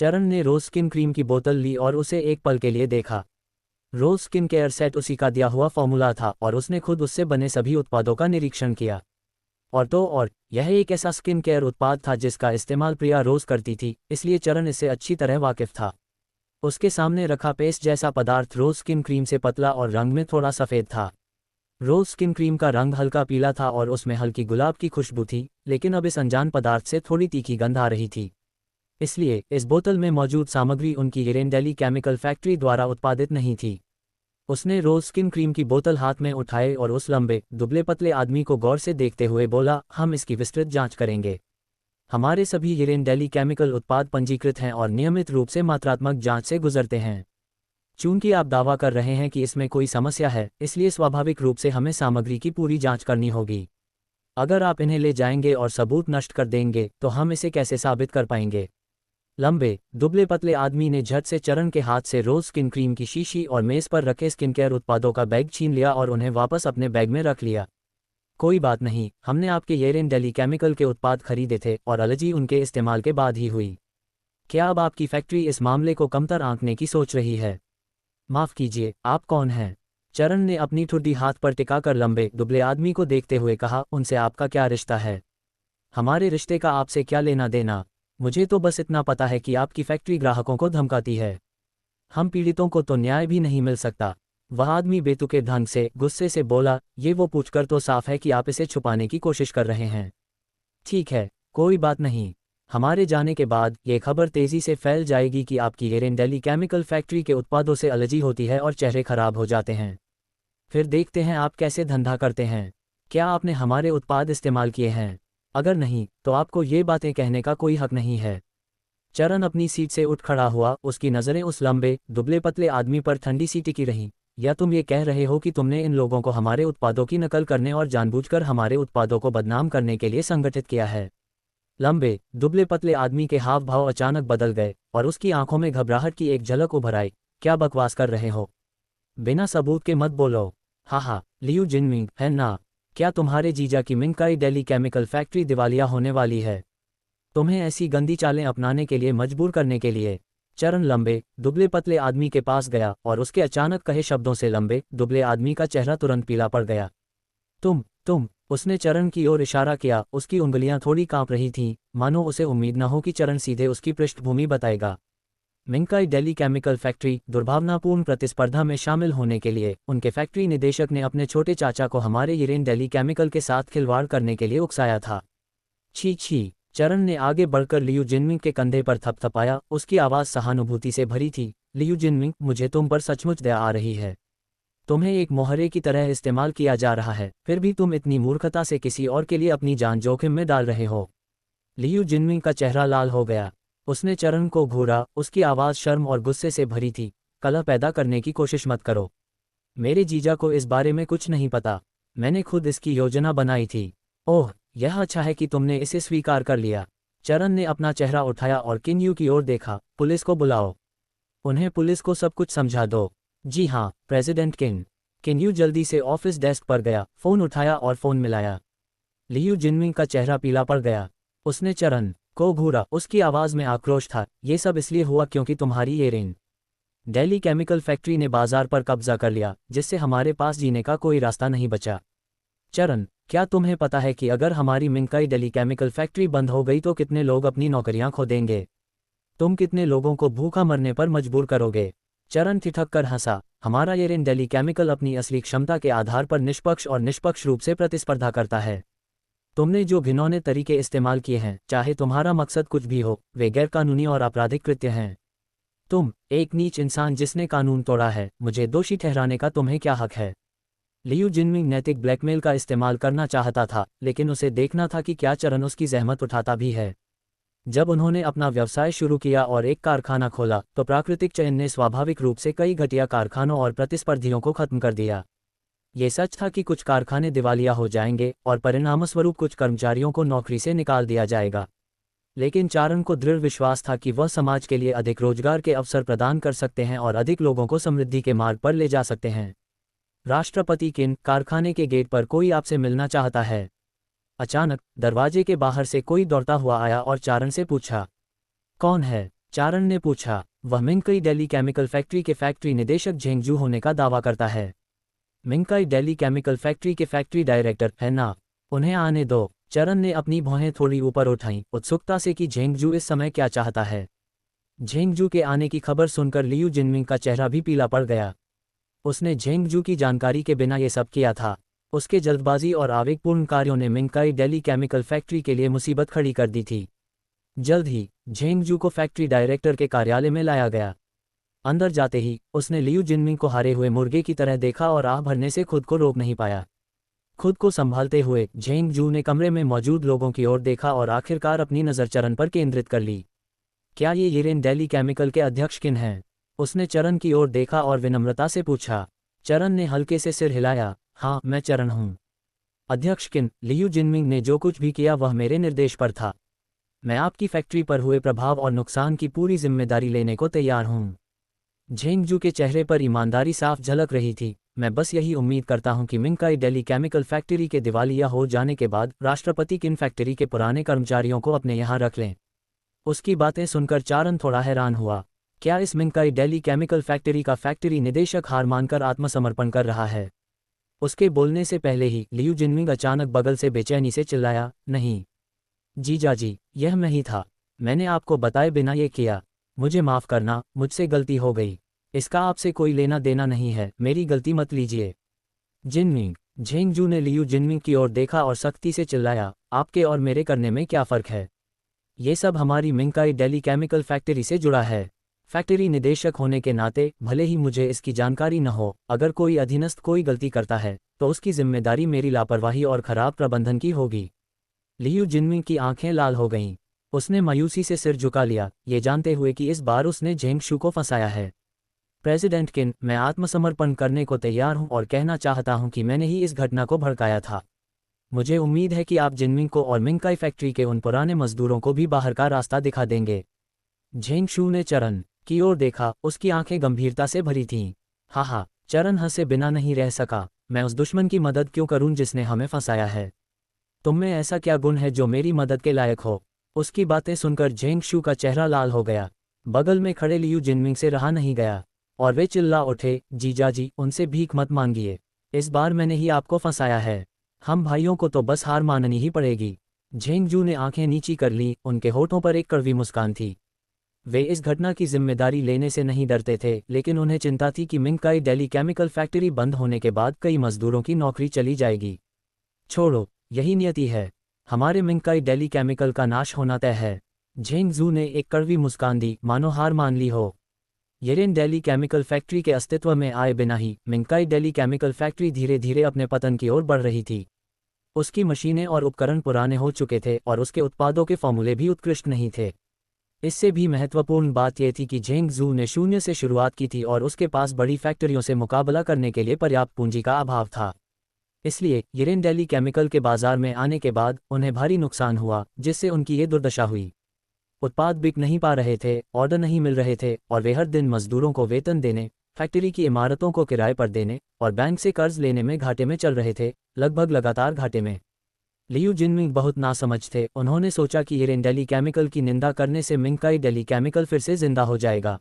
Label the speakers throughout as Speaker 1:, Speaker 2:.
Speaker 1: चरण ने रोज skin cream की बोतल ली और उसे एक पल के लिए देखा। रोज स्किन केयर सेट उसी का दिया हुआ फॉर्मूला था और उसने खुद उससे बने सभी उत्पादों का निरीक्षण किया। और यह एक ऐसा स्किन केयर उत्पाद था जिसका इस्तेमाल प्रिया रोज करती थी, इसलिए चरण इससे अच्छी तरह वाकिफ था। उसके सामने रखा पेस्ट जैसा पदार्थ रोज स्किन क्रीम से पतला और रंग में थोड़ा सफ़ेद था। रोज स्किन क्रीम का रंग हल्का पीला था और उसमें हल्की गुलाब की खुशबू थी, लेकिन अब इस अनजान पदार्थ से थोड़ी तीखी गंध आ रही थी। इसलिए इस बोतल में मौजूद सामग्री उनकी एरेंडेली केमिकल फैक्ट्री द्वारा उत्पादित नहीं थी। उसने रोज स्किन क्रीम की बोतल हाथ में उठाए और उस लंबे दुबले पतले आदमी को गौर से देखते हुए बोला, हम इसकी विस्तृत जांच करेंगे। हमारे सभी एरेंडेली केमिकल उत्पाद पंजीकृत हैं और नियमित रूप से मात्रात्मक जांच से गुजरते हैं। चूंकि आप दावा कर रहे हैं कि इसमें कोई समस्या है, इसलिए स्वाभाविक रूप से हमें सामग्री की पूरी जांच करनी होगी। अगर आप इन्हें ले जाएंगे और सबूत नष्ट कर देंगे तो हम इसे कैसे साबित कर पाएंगे। लंबे दुबले पतले आदमी ने झट से चरण के हाथ से रोज स्किन क्रीम की शीशी और मेज पर रखे स्किन केयर उत्पादों का बैग छीन लिया और उन्हें वापस अपने बैग में रख लिया। कोई बात नहीं, हमने आपके एरेंडेली केमिकल के उत्पाद खरीदे थे और एलर्जी उनके इस्तेमाल के बाद ही हुई। क्या अब आपकी फैक्ट्री इस मामले को कमतर आंकने की सोच रही है? माफ कीजिए, आप कौन हैं? चरण ने अपनी ठुड्डी हाथ पर टिकाकर लंबे दुबले आदमी को देखते हुए कहा, उनसे आपका क्या रिश्ता है? हमारे रिश्ते का आपसे क्या लेना देना? मुझे तो बस इतना पता है कि आपकी फैक्ट्री ग्राहकों को धमकाती है। हम पीड़ितों को तो न्याय भी नहीं मिल सकता। वह आदमी बेतुके ढंग से गुस्से से बोला, ये वो पूछकर तो साफ है कि आप इसे छुपाने की कोशिश कर रहे हैं। ठीक है, कोई बात नहीं। हमारे जाने के बाद ये खबर तेजी से फैल जाएगी कि आपकी एरेंडेली केमिकल फैक्ट्री के उत्पादों से एलर्जी होती है और चेहरे खराब हो जाते हैं। फिर देखते हैं आप कैसे धंधा करते हैं। क्या आपने हमारे उत्पाद इस्तेमाल किए हैं? अगर नहीं, तो आपको ये बातें कहने का कोई हक नहीं है। चरण अपनी सीट से उठ खड़ा हुआ, उसकी नज़रें उस लंबे दुबले पतले आदमी पर ठंडी सी टिकी रहीं। या तुम ये कह रहे हो कि तुमने इन लोगों को हमारे उत्पादों की नकल करने और जानबूझकर हमारे उत्पादों को बदनाम करने के लिए संगठित किया है? लंबे दुबले पतले आदमी के हाव भाव अचानक बदल गए और उसकी आंखों में घबराहट की एक झलक उभर आई। क्या बकवास कर रहे हो? बिना सबूत के मत बोलो। हाँ, लियू जिनमिंग है ना? क्या तुम्हारे जीजा की मिंगकाई डेली केमिकल फैक्ट्री दिवालिया होने वाली है? तुम्हें ऐसी गंदी चालें अपनाने के लिए मजबूर करने के लिए? चरण लंबे दुबले पतले आदमी के पास गया और उसके अचानक कहे शब्दों से लंबे दुबले आदमी का चेहरा तुरंत पीला पड़ गया। तुम उसने चरण की ओर इशारा किया। उसकी उंगलियां थोड़ी कांप रही थीं, मानो उसे उम्मीद न हो कि चरण सीधे उसकी पृष्ठभूमि बताएगा। मिंगकाई डेली केमिकल फैक्ट्री दुर्भावनापूर्ण प्रतिस्पर्धा में शामिल होने के लिए उनके फैक्ट्री निदेशक ने अपने छोटे चाचा को हमारे एरेंडेली केमिकल के साथ खिलवाड़ करने के लिए उकसाया था। छी। चरण ने आगे बढ़कर लियू जिनमिंग के कंधे पर थपथपाया। उसकी आवाज़ सहानुभूति से भरी थी। लियू जिनमिंग, मुझे तुम पर सचमुच दया आ रही है। तुम्हें एक मोहरे की तरह इस्तेमाल किया जा रहा है, फिर भी तुम इतनी मूर्खता से किसी और के लिए अपनी जान जोखिम में डाल रहे हो। लियू जिनमिंग का चेहरा लाल हो गया। उसने चरण को घूरा, उसकी आवाज़ शर्म और गुस्से से भरी थी। कलह पैदा करने की कोशिश मत करो। मेरे जीजा को इस बारे में कुछ नहीं पता। मैंने खुद इसकी योजना बनाई थी। ओह, यह अच्छा है कि तुमने इसे स्वीकार कर लिया। चरण ने अपना चेहरा उठाया और किन्यू की ओर देखा। पुलिस को बुलाओ। उन्हें पुलिस को सब कुछ समझा दो। जी हाँ, प्रेसिडेंट किन। किन्यू जल्दी से ऑफिस डेस्क पर गया, फ़ोन उठाया और फ़ोन मिलाया। लियू जिनमिंग का चेहरा पीला पड़ गया। उसने चरण को घूरा। उसकी आवाज़ में आक्रोश था। ये सब इसलिए हुआ क्योंकि तुम्हारी एरेन डेली केमिकल फैक्ट्री ने बाजार पर कब्जा कर लिया, जिससे हमारे पास जीने का कोई रास्ता नहीं बचा। चरण, क्या तुम्हें पता है कि अगर हमारी मिंगकाई डेली केमिकल फैक्ट्री बंद हो गई तो कितने लोग अपनी नौकरियां खो देंगे? तुम कितने लोगों को भूखा मरने पर मजबूर करोगे? चरण ठिठक कर हंसा। हमारा एरेन डेली केमिकल अपनी असली क्षमता के आधार पर निष्पक्ष रूप से प्रतिस्पर्धा करता है। तुमने जो घिनौने तरीके इस्तेमाल किए हैं, चाहे तुम्हारा मकसद कुछ भी हो, वे गैरकानूनी और आपराधिक कृत्य हैं। तुम एक नीच इंसान जिसने कानून तोड़ा है, मुझे दोषी ठहराने का तुम्हें क्या हक है? लियू जिनमिंग नैतिक ब्लैकमेल का इस्तेमाल करना चाहता था, लेकिन उसे देखना था कि क्या चरण उसकी जहमत उठाता भी है। जब उन्होंने अपना व्यवसाय शुरू किया और एक कारखाना खोला, तो प्राकृतिक चयन ने स्वाभाविक रूप से कई घटिया कारखानों और प्रतिस्पर्धियों को खत्म कर दिया। ये सच था कि कुछ कारखाने दिवालिया हो जाएंगे और परिणामस्वरूप कुछ कर्मचारियों को नौकरी से निकाल दिया जाएगा। लेकिन चारण को दृढ़ विश्वास था कि वह समाज के लिए अधिक रोजगार के अवसर प्रदान कर सकते हैं और अधिक लोगों को समृद्धि के मार्ग पर ले जा सकते हैं। राष्ट्रपति किन, कारखाने के गेट पर कोई आपसे मिलना चाहता है। अचानक दरवाजे के बाहर से कोई दौड़ता हुआ आया और चारण से पूछा, कौन है? चारण ने पूछा। वह मिंगकई दिल्ली केमिकल फैक्ट्री के फैक्ट्री निदेशक झेंगजू होने का दावा करता है। मिंगकई दिल्ली केमिकल फैक्ट्री के फैक्ट्री डायरेक्टर है ना? उन्हें आने दो। चरण ने अपनी भौहें थोड़ी ऊपर उठाईं, उत्सुकता से कि झेंगजू इस समय क्या चाहता है। झेंगजू के आने की खबर सुनकर लियू जिनमिंग का चेहरा भी पीला पड़ गया। उसने झेंगजू की जानकारी के बिना ये सब किया था। उसके जल्दबाजी और आवेगपूर्ण कार्यों ने मिंगकई दिल्ली केमिकल फैक्ट्री के लिए मुसीबत खड़ी कर दी थी। जल्द ही झेंगजू को फैक्ट्री डायरेक्टर के कार्यालय में लाया गया। अंदर जाते ही उसने लियू जिनमिंग को हारे हुए मुर्गे की तरह देखा और आह भरने से खुद को रोक नहीं पाया। खुद को संभालते हुए झेंगजू ने कमरे में मौजूद लोगों की ओर देखा और आखिरकार अपनी नज़र चरण पर केंद्रित कर ली। क्या ये येरेन दिल्ली केमिकल के अध्यक्ष किन हैं? उसने चरण की ओर देखा और विनम्रता से पूछा। चरण ने हल्के से सिर हिलाया। हाँ, मैं चरण हूँ। अध्यक्ष किन? लियू जिनमिंग ने जो कुछ भी किया वह मेरे निर्देश पर था। मैं आपकी फैक्ट्री पर हुए प्रभाव और नुकसान की पूरी जिम्मेदारी लेने को तैयार हूँ। झेंगजू के चेहरे पर ईमानदारी साफ झलक रही थी। मैं बस यही उम्मीद करता हूं कि मिंगकई दिल्ली केमिकल फैक्ट्री के दिवालिया हो जाने के बाद राष्ट्रपति किन फैक्ट्री के पुराने कर्मचारियों को अपने यहां रख लें। उसकी बातें सुनकर चारण थोड़ा हैरान हुआ। क्या इस मिंगकई दिल्ली केमिकल फैक्ट्री का फैक्ट्री निदेशक हार मानकर आत्मसमर्पण कर रहा है? उसके बोलने से पहले ही लियू जिनमिंग अचानक बगल से बेचैनी से चिल्लाया, नहीं जीजाजी, यह मैं ही था। मैंने आपको बताए बिना ये किया। मुझे माफ़ करना, मुझसे गलती हो गई। इसका आपसे कोई लेना देना नहीं है, मेरी गलती मत लीजिए। जिनमिंग। झेंगजू ने लियू जिनमिंग की ओर देखा और सख्ती से चिल्लाया, आपके और मेरे करने में क्या फ़र्क है? ये सब हमारी मिंगकई दिल्ली केमिकल फैक्ट्री से जुड़ा है। फैक्ट्री निदेशक होने के नाते भले ही मुझे इसकी जानकारी न हो, अगर कोई अधीनस्थ कोई गलती करता है तो उसकी जिम्मेदारी मेरी लापरवाही और खराब प्रबंधन की होगी। लियू जिनमिंग की आंखें लाल हो गईं। उसने मायूसी से सिर झुका लिया, ये जानते हुए कि इस बार उसने झेंगशू को फंसाया है। प्रेसिडेंट किन, मैं आत्मसमर्पण करने को तैयार हूं और कहना चाहता हूं कि मैंने ही इस घटना को भड़काया था। मुझे उम्मीद है कि आप जिनमिंग को और मिंगकई फैक्ट्री के उन पुराने मजदूरों को भी बाहर का रास्ता दिखा देंगे। झेंगशू ने चरण की ओर देखा, उसकी आंखें गंभीरता से भरी थीं। हाँ, चरण हंसे बिना नहीं रह सका। मैं उस दुश्मन की मदद क्यों करूं जिसने हमें फंसाया है? तुम में ऐसा क्या गुण है जो मेरी मदद के लायक हो? उसकी बातें सुनकर झेंगशू का चेहरा लाल हो गया। बगल में खड़े लियू जिनमिंग से रहा नहीं गया और वे चिल्ला उठे, जीजाजी, उनसे भीख मत मांगिए। इस बार मैंने ही आपको फंसाया है। हम भाइयों को तो बस हार माननी ही पड़ेगी। झेंगजू ने आंखें नीची कर लीं, उनके होठों पर एक कड़वी मुस्कान थी। वे इस घटना की जिम्मेदारी लेने से नहीं डरते थे, लेकिन उन्हें चिंता थी कि मिंगकई दिल्ली केमिकल फैक्ट्री बंद होने के बाद कई मजदूरों की नौकरी चली जाएगी। छोड़ो, यही नियति है। हमारे मिंगकई दिल्ली केमिकल का नाश होना तय है। झेंगजू ने एक कड़वी मुस्कान दी, मानो हार मान ली हो। येरेन दिल्ली केमिकल फैक्ट्री के अस्तित्व में आए बिना ही मिंगकई दिल्ली केमिकल फैक्ट्री धीरे धीरे अपने पतन की ओर बढ़ रही थी। उसकी मशीनें और उपकरण पुराने हो चुके थे और उसके उत्पादों के फॉर्मूले भी उत्कृष्ट नहीं थे। इससे भी महत्वपूर्ण बात यह थी कि झेंगजू ने शून्य से शुरुआत की थी और उसके पास बड़ी फैक्ट्रियों से मुकाबला करने के लिए पर्याप्त पूंजी का अभाव था। इसलिए येरेन दिल्ली केमिकल के बाजार में आने के बाद उन्हें भारी नुकसान हुआ, जिससे उनकी ये दुर्दशा हुई। उत्पाद बिक नहीं पा रहे थे, ऑर्डर नहीं मिल रहे थे और वे हर दिन मजदूरों को वेतन देने, फैक्ट्री की इमारतों को किराए पर देने और बैंक से कर्ज लेने में घाटे में चल रहे थे, लगभग लगातार घाटे में। लियू जिनमिंग बहुत नासमझ थे। उन्होंने सोचा कि येरेन दिल्ली केमिकल की निंदा करने से मिंगकई दिल्ली केमिकल फिर से जिंदा हो जाएगा।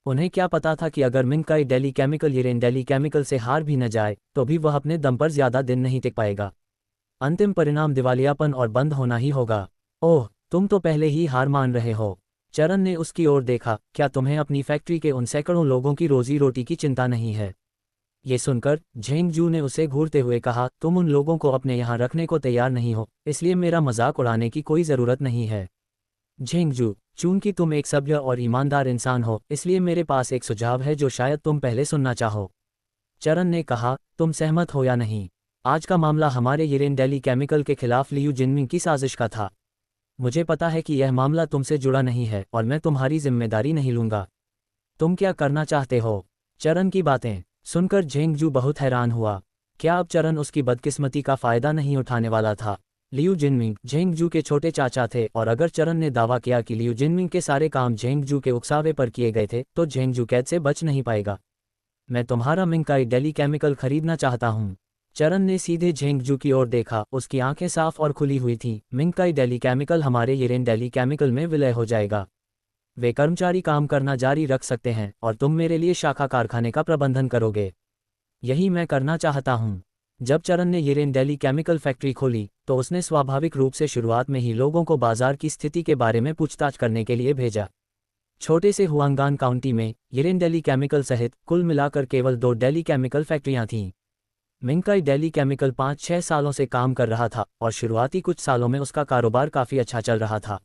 Speaker 1: उन्हें क्या पता था कि अगर मिंगकई दिल्ली केमिकल येरेन दिल्ली केमिकल से हार भी न जाए तो भी वह अपने दम पर ज्यादा दिन नहीं टिक पाएगा। अंतिम परिणाम दिवालियापन और बंद होना ही होगा। ओह, तुम तो पहले ही हार मान रहे हो। चरण ने उसकी ओर देखा, क्या तुम्हें अपनी फैक्ट्री के उन सैकड़ों लोगों की रोजी रोटी की चिंता नहीं है? ये सुनकर झेंगजू ने उसे घूरते हुए कहा, तुम उन लोगों को अपने यहाँ रखने को तैयार नहीं हो, इसलिए मेरा मजाक उड़ाने की कोई ज़रूरत नहीं है। झेंगजू, चूंकि तुम एक सभ्य और ईमानदार इंसान हो, इसलिए मेरे पास एक सुझाव है जो शायद तुम पहले सुनना चाहो। चरण ने कहा, तुम सहमत हो या नहीं? आज का मामला हमारे येरेन दिल्ली केमिकल के खिलाफ लियू जिनमिंग की साजिश का था। मुझे पता है कि यह मामला तुमसे जुड़ा नहीं है और मैं तुम्हारी जिम्मेदारी नहीं लूंगा। तुम क्या करना चाहते हो? चरण की बातें सुनकर झेंगजू बहुत हैरान हुआ। क्या अब चरण उसकी बदकिस्मती का फायदा नहीं उठाने वाला था? लियू जिनमिंग झेंगजू के छोटे चाचा थे और अगर चरण ने दावा किया कि लियू जिनमिंग के सारे काम झेंगजू के उकसावे पर किए गए थे तो झेंगजू कैद से बच नहीं पाएगा। मैं तुम्हारा मिंगकई दिल्ली केमिकल खरीदना चाहता हूँ। चरण ने सीधे झेंगजू की ओर देखा, उसकी आंखें साफ और खुली हुई थीं। मिंगकई दिल्ली केमिकल हमारे येरेन दिल्ली केमिकल में विलय हो जाएगा। वे कर्मचारी काम करना जारी रख सकते हैं और तुम मेरे लिए शाखा कारखाने का प्रबंधन करोगे। यही मैं करना चाहता हूँ। जब चरण ने येरेन डेली केमिकल फैक्ट्री खोली तो उसने स्वाभाविक रूप से शुरुआत में ही लोगों को बाजार की स्थिति के बारे में पूछताछ करने के लिए भेजा। छोटे से हुआंगान काउंटी में येरेन डेली केमिकल सहित कुल मिलाकर केवल 2 डेली केमिकल फैक्ट्रियां थीं। मिंकाई डेली केमिकल 5-6 सालों से काम कर रहा था और शुरुआती कुछ सालों में उसका कारोबार काफ़ी अच्छा चल रहा था।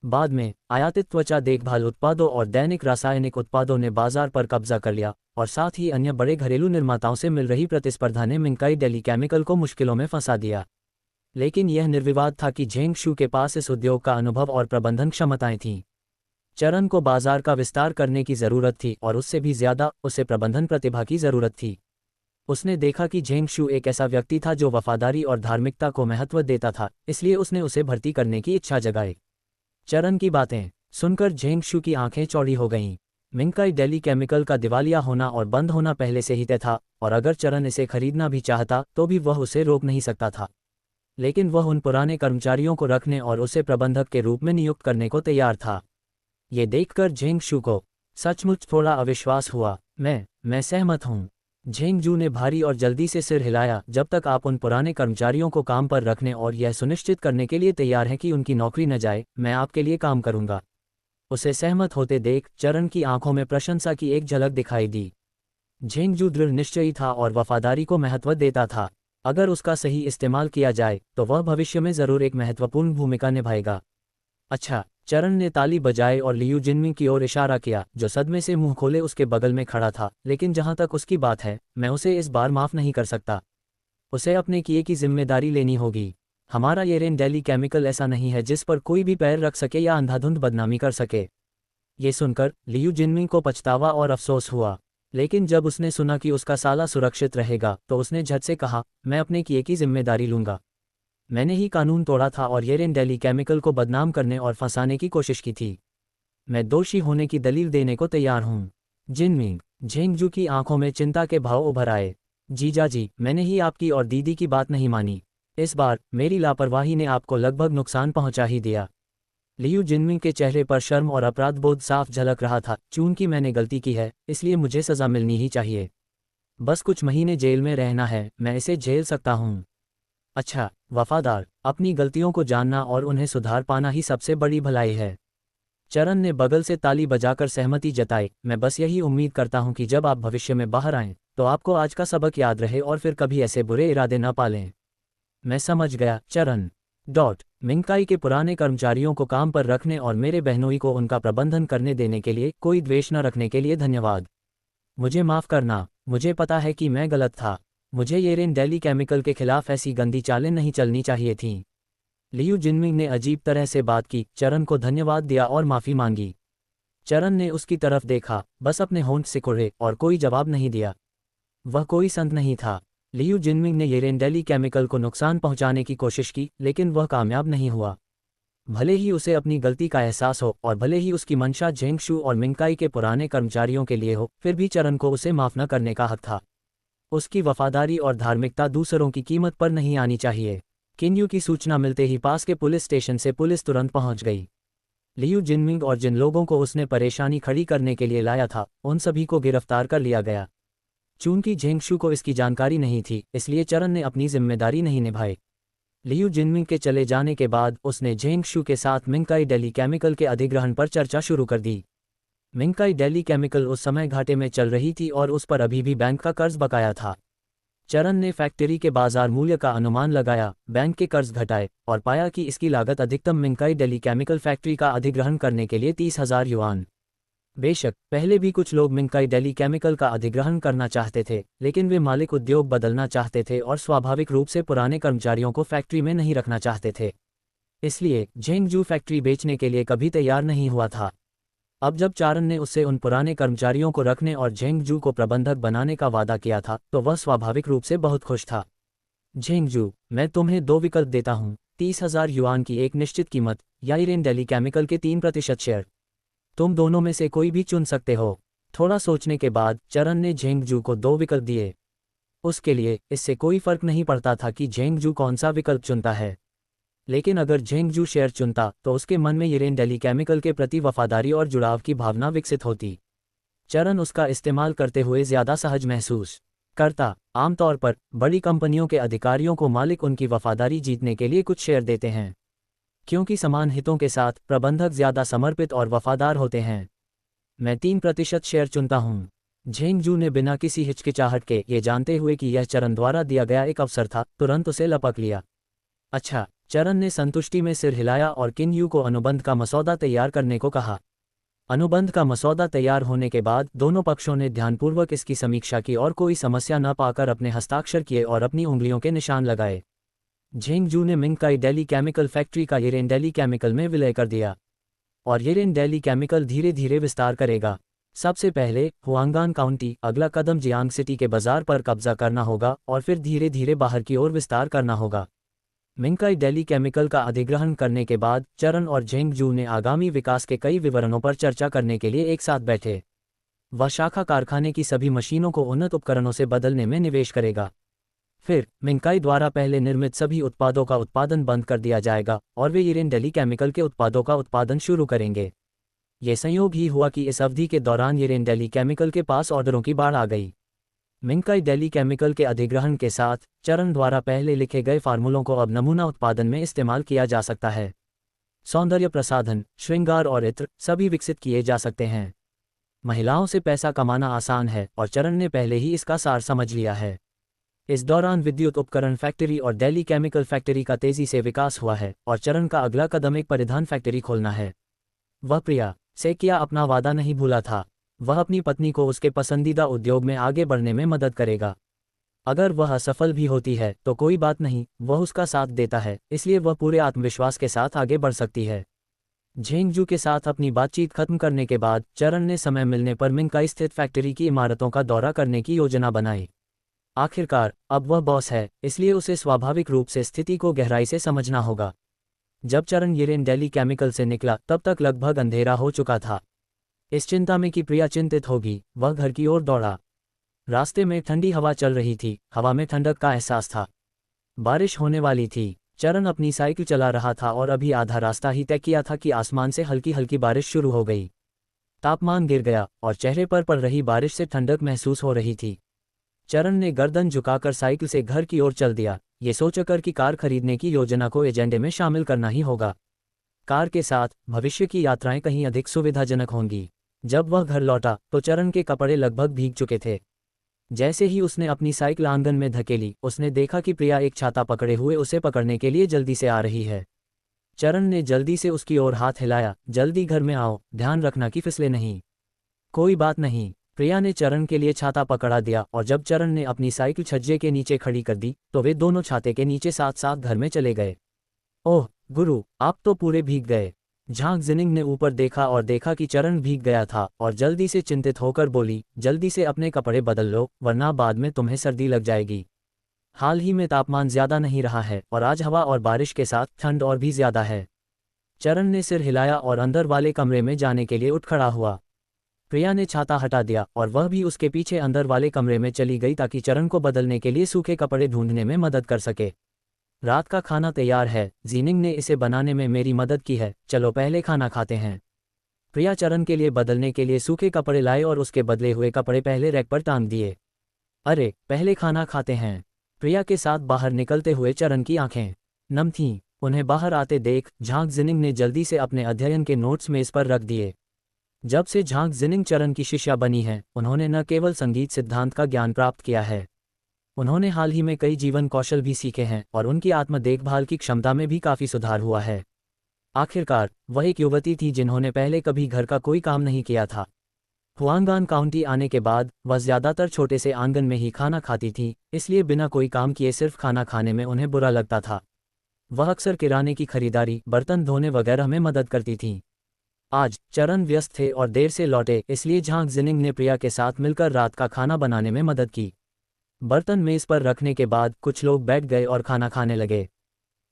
Speaker 1: बाद में आयातित त्वचा देखभाल उत्पादों और दैनिक रासायनिक उत्पादों ने बाजार पर कब्जा कर लिया और साथ ही अन्य बड़े घरेलू निर्माताओं से मिल रही प्रतिस्पर्धा ने मिंकाई डेली केमिकल को मुश्किलों में फंसा दिया। लेकिन यह निर्विवाद था कि झेंग शू के पास इस उद्योग का अनुभव और प्रबंधन क्षमताएं थीं। चरण को बाजार का विस्तार करने की ज़रूरत थी और उससे भी ज़्यादा उसे प्रबंधन प्रतिभा की ज़रूरत थी। उसने देखा कि झेंग शू एक ऐसा व्यक्ति था जो वफादारी और धार्मिकता को महत्व देता था, इसलिए उसने उसे भर्ती करने की इच्छा जगाई। चरण की बातें सुनकर झेंग शू की आंखें चौड़ी हो गईं। मिंकाई डेली केमिकल का दिवालिया होना और बंद होना पहले से ही तय था और अगर चरण इसे खरीदना भी चाहता तो भी वह उसे रोक नहीं सकता था। लेकिन वह उन पुराने कर्मचारियों को रखने और उसे प्रबंधक के रूप में नियुक्त करने को तैयार था। ये देखकर झेंग शू को सचमुच थोड़ा अविश्वास हुआ। मैं सहमत हूँ। झेंग जू ने भारी और जल्दी से सिर हिलाया। जब तक आप उन पुराने कर्मचारियों को काम पर रखने और यह सुनिश्चित करने के लिए तैयार हैं कि उनकी नौकरी न जाए, मैं आपके लिए काम करूंगा। उसे सहमत होते देख चरण की आंखों में प्रशंसा की एक झलक दिखाई दी। झेंग जू दृढ़ निश्चयी था और वफादारी को महत्व देता था। अगर उसका सही इस्तेमाल किया जाए तो वह भविष्य में ज़रूर एक महत्वपूर्ण भूमिका निभाएगा। अच्छा, चरण ने ताली बजाई और लियू जिनमिंग की ओर इशारा किया, जो सदमे से मुंह खोले उसके बगल में खड़ा था। लेकिन जहां तक उसकी बात है, मैं उसे इस बार माफ़ नहीं कर सकता। उसे अपने किए की जिम्मेदारी लेनी होगी। हमारा येरेन डेली केमिकल ऐसा नहीं है जिस पर कोई भी पैर रख सके या अंधाधुंध बदनामी कर सके। ये सुनकर लियू जिनमिंग को पछतावा और अफसोस हुआ, लेकिन जब उसने सुना कि उसका साला सुरक्षित रहेगा तो उसने झट से कहा, मैं अपने किए की जिम्मेदारी लूंगा। मैंने ही कानून तोड़ा था और येरेन डेली केमिकल को बदनाम करने और फंसाने की कोशिश की थी। मैं दोषी होने की दलील देने को तैयार हूँ। जिनमिंग झेंग जू की आंखों में चिंता के भाव उभर आए। जीजा जी, मैंने ही आपकी और दीदी की बात नहीं मानी। इस बार मेरी लापरवाही ने आपको लगभग नुकसान पहुंचा ही दिया। लियू जिनमिंग के चेहरे पर शर्म और अपराध बोध साफ झलक रहा था। चूंकि मैंने गलती की है, इसलिए मुझे सज़ा मिलनी ही चाहिए। बस कुछ महीने जेल में रहना है, मैं इसे झेल सकता हूँ। अच्छा, वफादार, अपनी गलतियों को जानना और उन्हें सुधार पाना ही सबसे बड़ी भलाई है। चरण ने बगल से ताली बजाकर सहमति जताई। मैं बस यही उम्मीद करता हूं कि जब आप भविष्य में बाहर आएं तो आपको आज का सबक याद रहे और फिर कभी ऐसे बुरे इरादे न पालें। मैं समझ गया, चरण। मिंकाई के पुराने कर्मचारियों को काम पर रखने और मेरे बहनोई को उनका प्रबंधन करने देने के लिए, कोई द्वेष न रखने के लिए धन्यवाद। मुझे माफ़ करना, मुझे पता है कि मैं गलत था। मुझे येरेन डेली केमिकल के खिलाफ ऐसी गंदी चालें नहीं चलनी चाहिए थीं। लियू जिनमिंग ने अजीब तरह से बात की, चरण को धन्यवाद दिया और माफ़ी मांगी। चरण ने उसकी तरफ देखा, बस अपने होंठ सिकुड़े और कोई जवाब नहीं दिया। वह कोई संत नहीं था। लियू जिनमिंग ने येरेन डेली केमिकल को नुकसान पहुंचाने की कोशिश की, लेकिन वह कामयाब नहीं हुआ। भले ही उसे अपनी गलती का एहसास हो और भले ही उसकी मंशा झेंग शू और मिंकाई के पुराने कर्मचारियों के लिए हो, फिर भी चरण को उसे माफ़ न करने का हक था। उसकी वफादारी और धार्मिकता दूसरों की कीमत पर नहीं आनी चाहिए। किन्यू की सूचना मिलते ही पास के पुलिस स्टेशन से पुलिस तुरंत पहुंच गई। लियू जिनमिंग और जिन लोगों को उसने परेशानी खड़ी करने के लिए लाया था, उन सभी को गिरफ्तार कर लिया गया। चूंकि झेंग शू को इसकी जानकारी नहीं थी, इसलिए चरण ने अपनी जिम्मेदारी नहीं निभाई। लियू जिनमिंग के चले जाने के बाद उसने झेंग शू के साथ मिंकाई डेली केमिकल के अधिग्रहण पर चर्चा शुरू कर दी। मिंकाई डेली केमिकल उस समय घाटे में चल रही थी और उस पर अभी भी बैंक का कर्ज बकाया था। चरण ने फैक्ट्री के बाजार मूल्य का अनुमान लगाया, बैंक के कर्ज घटाए और पाया कि इसकी लागत अधिकतम मिंकाई डेली केमिकल फैक्ट्री का अधिग्रहण करने के लिए 30,000 युआन। बेशक पहले भी कुछ लोग मिंकाई डेली केमिकल का अधिग्रहण करना चाहते थे, लेकिन वे मालिक उद्योग बदलना चाहते थे और स्वाभाविक रूप से पुराने कर्मचारियों को फैक्ट्री में नहीं रखना चाहते थे। इसलिए झेंग जू फैक्ट्री बेचने के लिए कभी तैयार नहीं हुआ था। अब जब चारण ने उससे उन पुराने कर्मचारियों को रखने और झेंग जू को प्रबंधक बनाने का वादा किया था, तो वह स्वाभाविक रूप से बहुत खुश था। झेंग जू, मैं तुम्हें 2 विकल्प देता हूँ, 30,000 युआन की एक निश्चित कीमत या येरेन डेली केमिकल के 3% शेयर। तुम दोनों में से कोई भी चुन सकते हो। थोड़ा सोचने के बाद चरण ने झेंग जू को 2 विकल्प दिए। उसके लिए इससे कोई फर्क नहीं पड़ता था कि झेंग जू कौन सा विकल्प चुनता है। लेकिन अगर झेंगजू शेयर चुनता तो उसके मन में यिरेन डेली केमिकल के प्रति वफादारी और जुड़ाव की भावना विकसित होती। चरण उसका इस्तेमाल करते हुए ज़्यादा सहज महसूस करता। आमतौर पर बड़ी कंपनियों के अधिकारियों को मालिक उनकी वफादारी जीतने के लिए कुछ शेयर देते हैं, क्योंकि समान हितों के साथ प्रबंधक ज़्यादा समर्पित और वफादार होते हैं। मैं 3% शेयर चुनता हूँ। झेंगजू ने बिना किसी हिचकिचाहट के, ये जानते हुए कि यह चरण द्वारा दिया गया एक अवसर था, तुरंत उसे लपक लिया। अच्छा। चरण ने संतुष्टि में सिर हिलाया और किन यू को अनुबंध का मसौदा तैयार करने को कहा। अनुबंध का मसौदा तैयार होने के बाद दोनों पक्षों ने ध्यानपूर्वक इसकी समीक्षा की और कोई समस्या न पाकर अपने हस्ताक्षर किए और अपनी उंगलियों के निशान लगाए। झेंगजू ने मिंगकाई डेली केमिकल फैक्ट्री का यिरेन डेली केमिकल में विलय कर दिया और यिरेन डेली केमिकल धीरे धीरे विस्तार करेगा। सबसे पहले हुआंगान काउंटी, अगला कदम जियांग सिटी के बाजार पर कब्जा करना होगा और फिर धीरे धीरे बाहर की ओर विस्तार करना होगा। मिंगकाई डेली केमिकल का अधिग्रहण करने के बाद चरण और झेंगजू ने आगामी विकास के कई विवरणों पर चर्चा करने के लिए एक साथ बैठे। वह शाखा कारखाने की सभी मशीनों को उन्नत उपकरणों से बदलने में निवेश करेगा। फिर मिंगकाई द्वारा पहले निर्मित सभी उत्पादों का उत्पादन बंद कर दिया जाएगा और वे यिरेन डेली केमिकल के उत्पादों का उत्पादन शुरू करेंगे। ये संयोग ही हुआ कि इस अवधि के दौरान यिरेन डेली केमिकल के पास ऑर्डरों की बाढ़ आ गई। मिंगकाई डेली केमिकल के अधिग्रहण के साथ चरण द्वारा पहले लिखे गए फार्मूलों को अब नमूना उत्पादन में इस्तेमाल किया जा सकता है। सौंदर्य प्रसाधन, श्रृंगार और इत्र सभी विकसित किए जा सकते हैं। महिलाओं से पैसा कमाना आसान है और चरण ने पहले ही इसका सार समझ लिया है। इस दौरान विद्युत उपकरण फैक्ट्री और डेली केमिकल फैक्ट्री का तेजी से विकास हुआ है और चरण का अगला कदम एक परिधान फैक्ट्री खोलना है। वह प्रिया से किया अपना वादा नहीं भूला था। वह अपनी पत्नी को उसके पसंदीदा उद्योग में आगे बढ़ने में मदद करेगा। अगर वह असफल भी होती है तो कोई बात नहीं, वह उसका साथ देता है, इसलिए वह पूरे आत्मविश्वास के साथ आगे बढ़ सकती है। झेंगजू के साथ अपनी बातचीत खत्म करने के बाद चरण ने समय मिलने पर मिंगकाई स्थित फैक्ट्री की इमारतों का दौरा करने की योजना बनाई। आखिरकार अब वह बॉस है, इसलिए उसे स्वाभाविक रूप से स्थिति को गहराई से समझना होगा। जब चरण यिरेन डेली केमिकल से निकला तब तक लगभग अंधेरा हो चुका था। इस चिंता में कि प्रिया चिंतित होगी, वह घर की ओर दौड़ा। रास्ते में ठंडी हवा चल रही थी, हवा में ठंडक का एहसास था। बारिश होने वाली थी। चरण अपनी साइकिल चला रहा था और अभी आधा रास्ता ही तय किया था कि आसमान से हल्की हल्की बारिश शुरू हो गई। तापमान गिर गया और चेहरे पर पड़ रही बारिश से ठंडक महसूस हो रही थी। चरण ने गर्दन झुकाकर साइकिल से घर की ओर चल दिया, ये सोचकर कि कार खरीदने की योजना को एजेंडे में शामिल करना ही होगा। कार के साथ भविष्य की यात्राएं कहीं अधिक सुविधाजनक होंगी। जब वह घर लौटा तो चरण के कपड़े लगभग भीग चुके थे। जैसे ही उसने अपनी साइकिल आंगन में धकेली, उसने देखा कि प्रिया एक छाता पकड़े हुए उसे पकड़ने के लिए जल्दी से आ रही है। चरण ने जल्दी से उसकी ओर हाथ हिलाया, जल्दी घर में आओ, ध्यान रखना कि फिसले नहीं। कोई बात नहीं, प्रिया ने चरण के लिए छाता पकड़ा दिया और जब चरण ने अपनी साइकिल छज्जे के नीचे खड़ी कर दी तो वे दोनों छाते के नीचे साथ साथ घर में चले गए। ओह गुरु, आप तो पूरे भीग गए। झांग जिनिंग ने ऊपर देखा और देखा कि चरण भीग गया था और जल्दी से चिंतित होकर बोली, जल्दी से अपने कपड़े बदल लो वरना बाद में तुम्हें सर्दी लग जाएगी। हाल ही में तापमान ज्यादा नहीं रहा है और आज हवा और बारिश के साथ ठंड और भी ज्यादा है। चरण ने सिर हिलाया और अंदर वाले कमरे में जाने के लिए उठ खड़ा हुआ। प्रिया ने छाता हटा दिया और वह भी उसके पीछे अंदर वाले कमरे में चली गई ताकि चरण को बदलने के लिए सूखे कपड़े ढूंढने में मदद कर सके। रात का खाना तैयार है, जीनिंग ने इसे बनाने में मेरी मदद की है, चलो पहले खाना खाते हैं। प्रिया चरण के लिए बदलने के लिए सूखे कपड़े लाए और उसके बदले हुए कपड़े पहले रैक पर टांग दिए। अरे पहले खाना खाते हैं। प्रिया के साथ बाहर निकलते हुए चरण की आंखें नम थीं। उन्हें बाहर आते देख झांग जिनिंग ने जल्दी से अपने अध्ययन के नोट्स मेज पर रख दिए। जब से झांग जिनिंग चरण की शिष्या बनी है, उन्होंने न केवल संगीत सिद्धांत का ज्ञान प्राप्त किया है, उन्होंने हाल ही में कई जीवन कौशल भी सीखे हैं और उनकी आत्म देखभाल की क्षमता में भी काफ़ी सुधार हुआ है। आखिरकार वह एक युवती थी जिन्होंने पहले कभी घर का कोई काम नहीं किया था। हुआंगान काउंटी आने के बाद वह ज़्यादातर छोटे से आंगन में ही खाना खाती थी, इसलिए बिना कोई काम किए सिर्फ खाना खाने में उन्हें बुरा लगता था। वह अक्सर किराने की खरीदारी, बर्तन धोने वगैरह में मदद करती थीं। आज चरण व्यस्त थे और देर से लौटे, इसलिए झांग जिनिंग ने प्रिया के साथ मिलकर रात का खाना बनाने में मदद की। बर्तन मेज पर रखने के बाद कुछ लोग बैठ गए और खाना खाने लगे।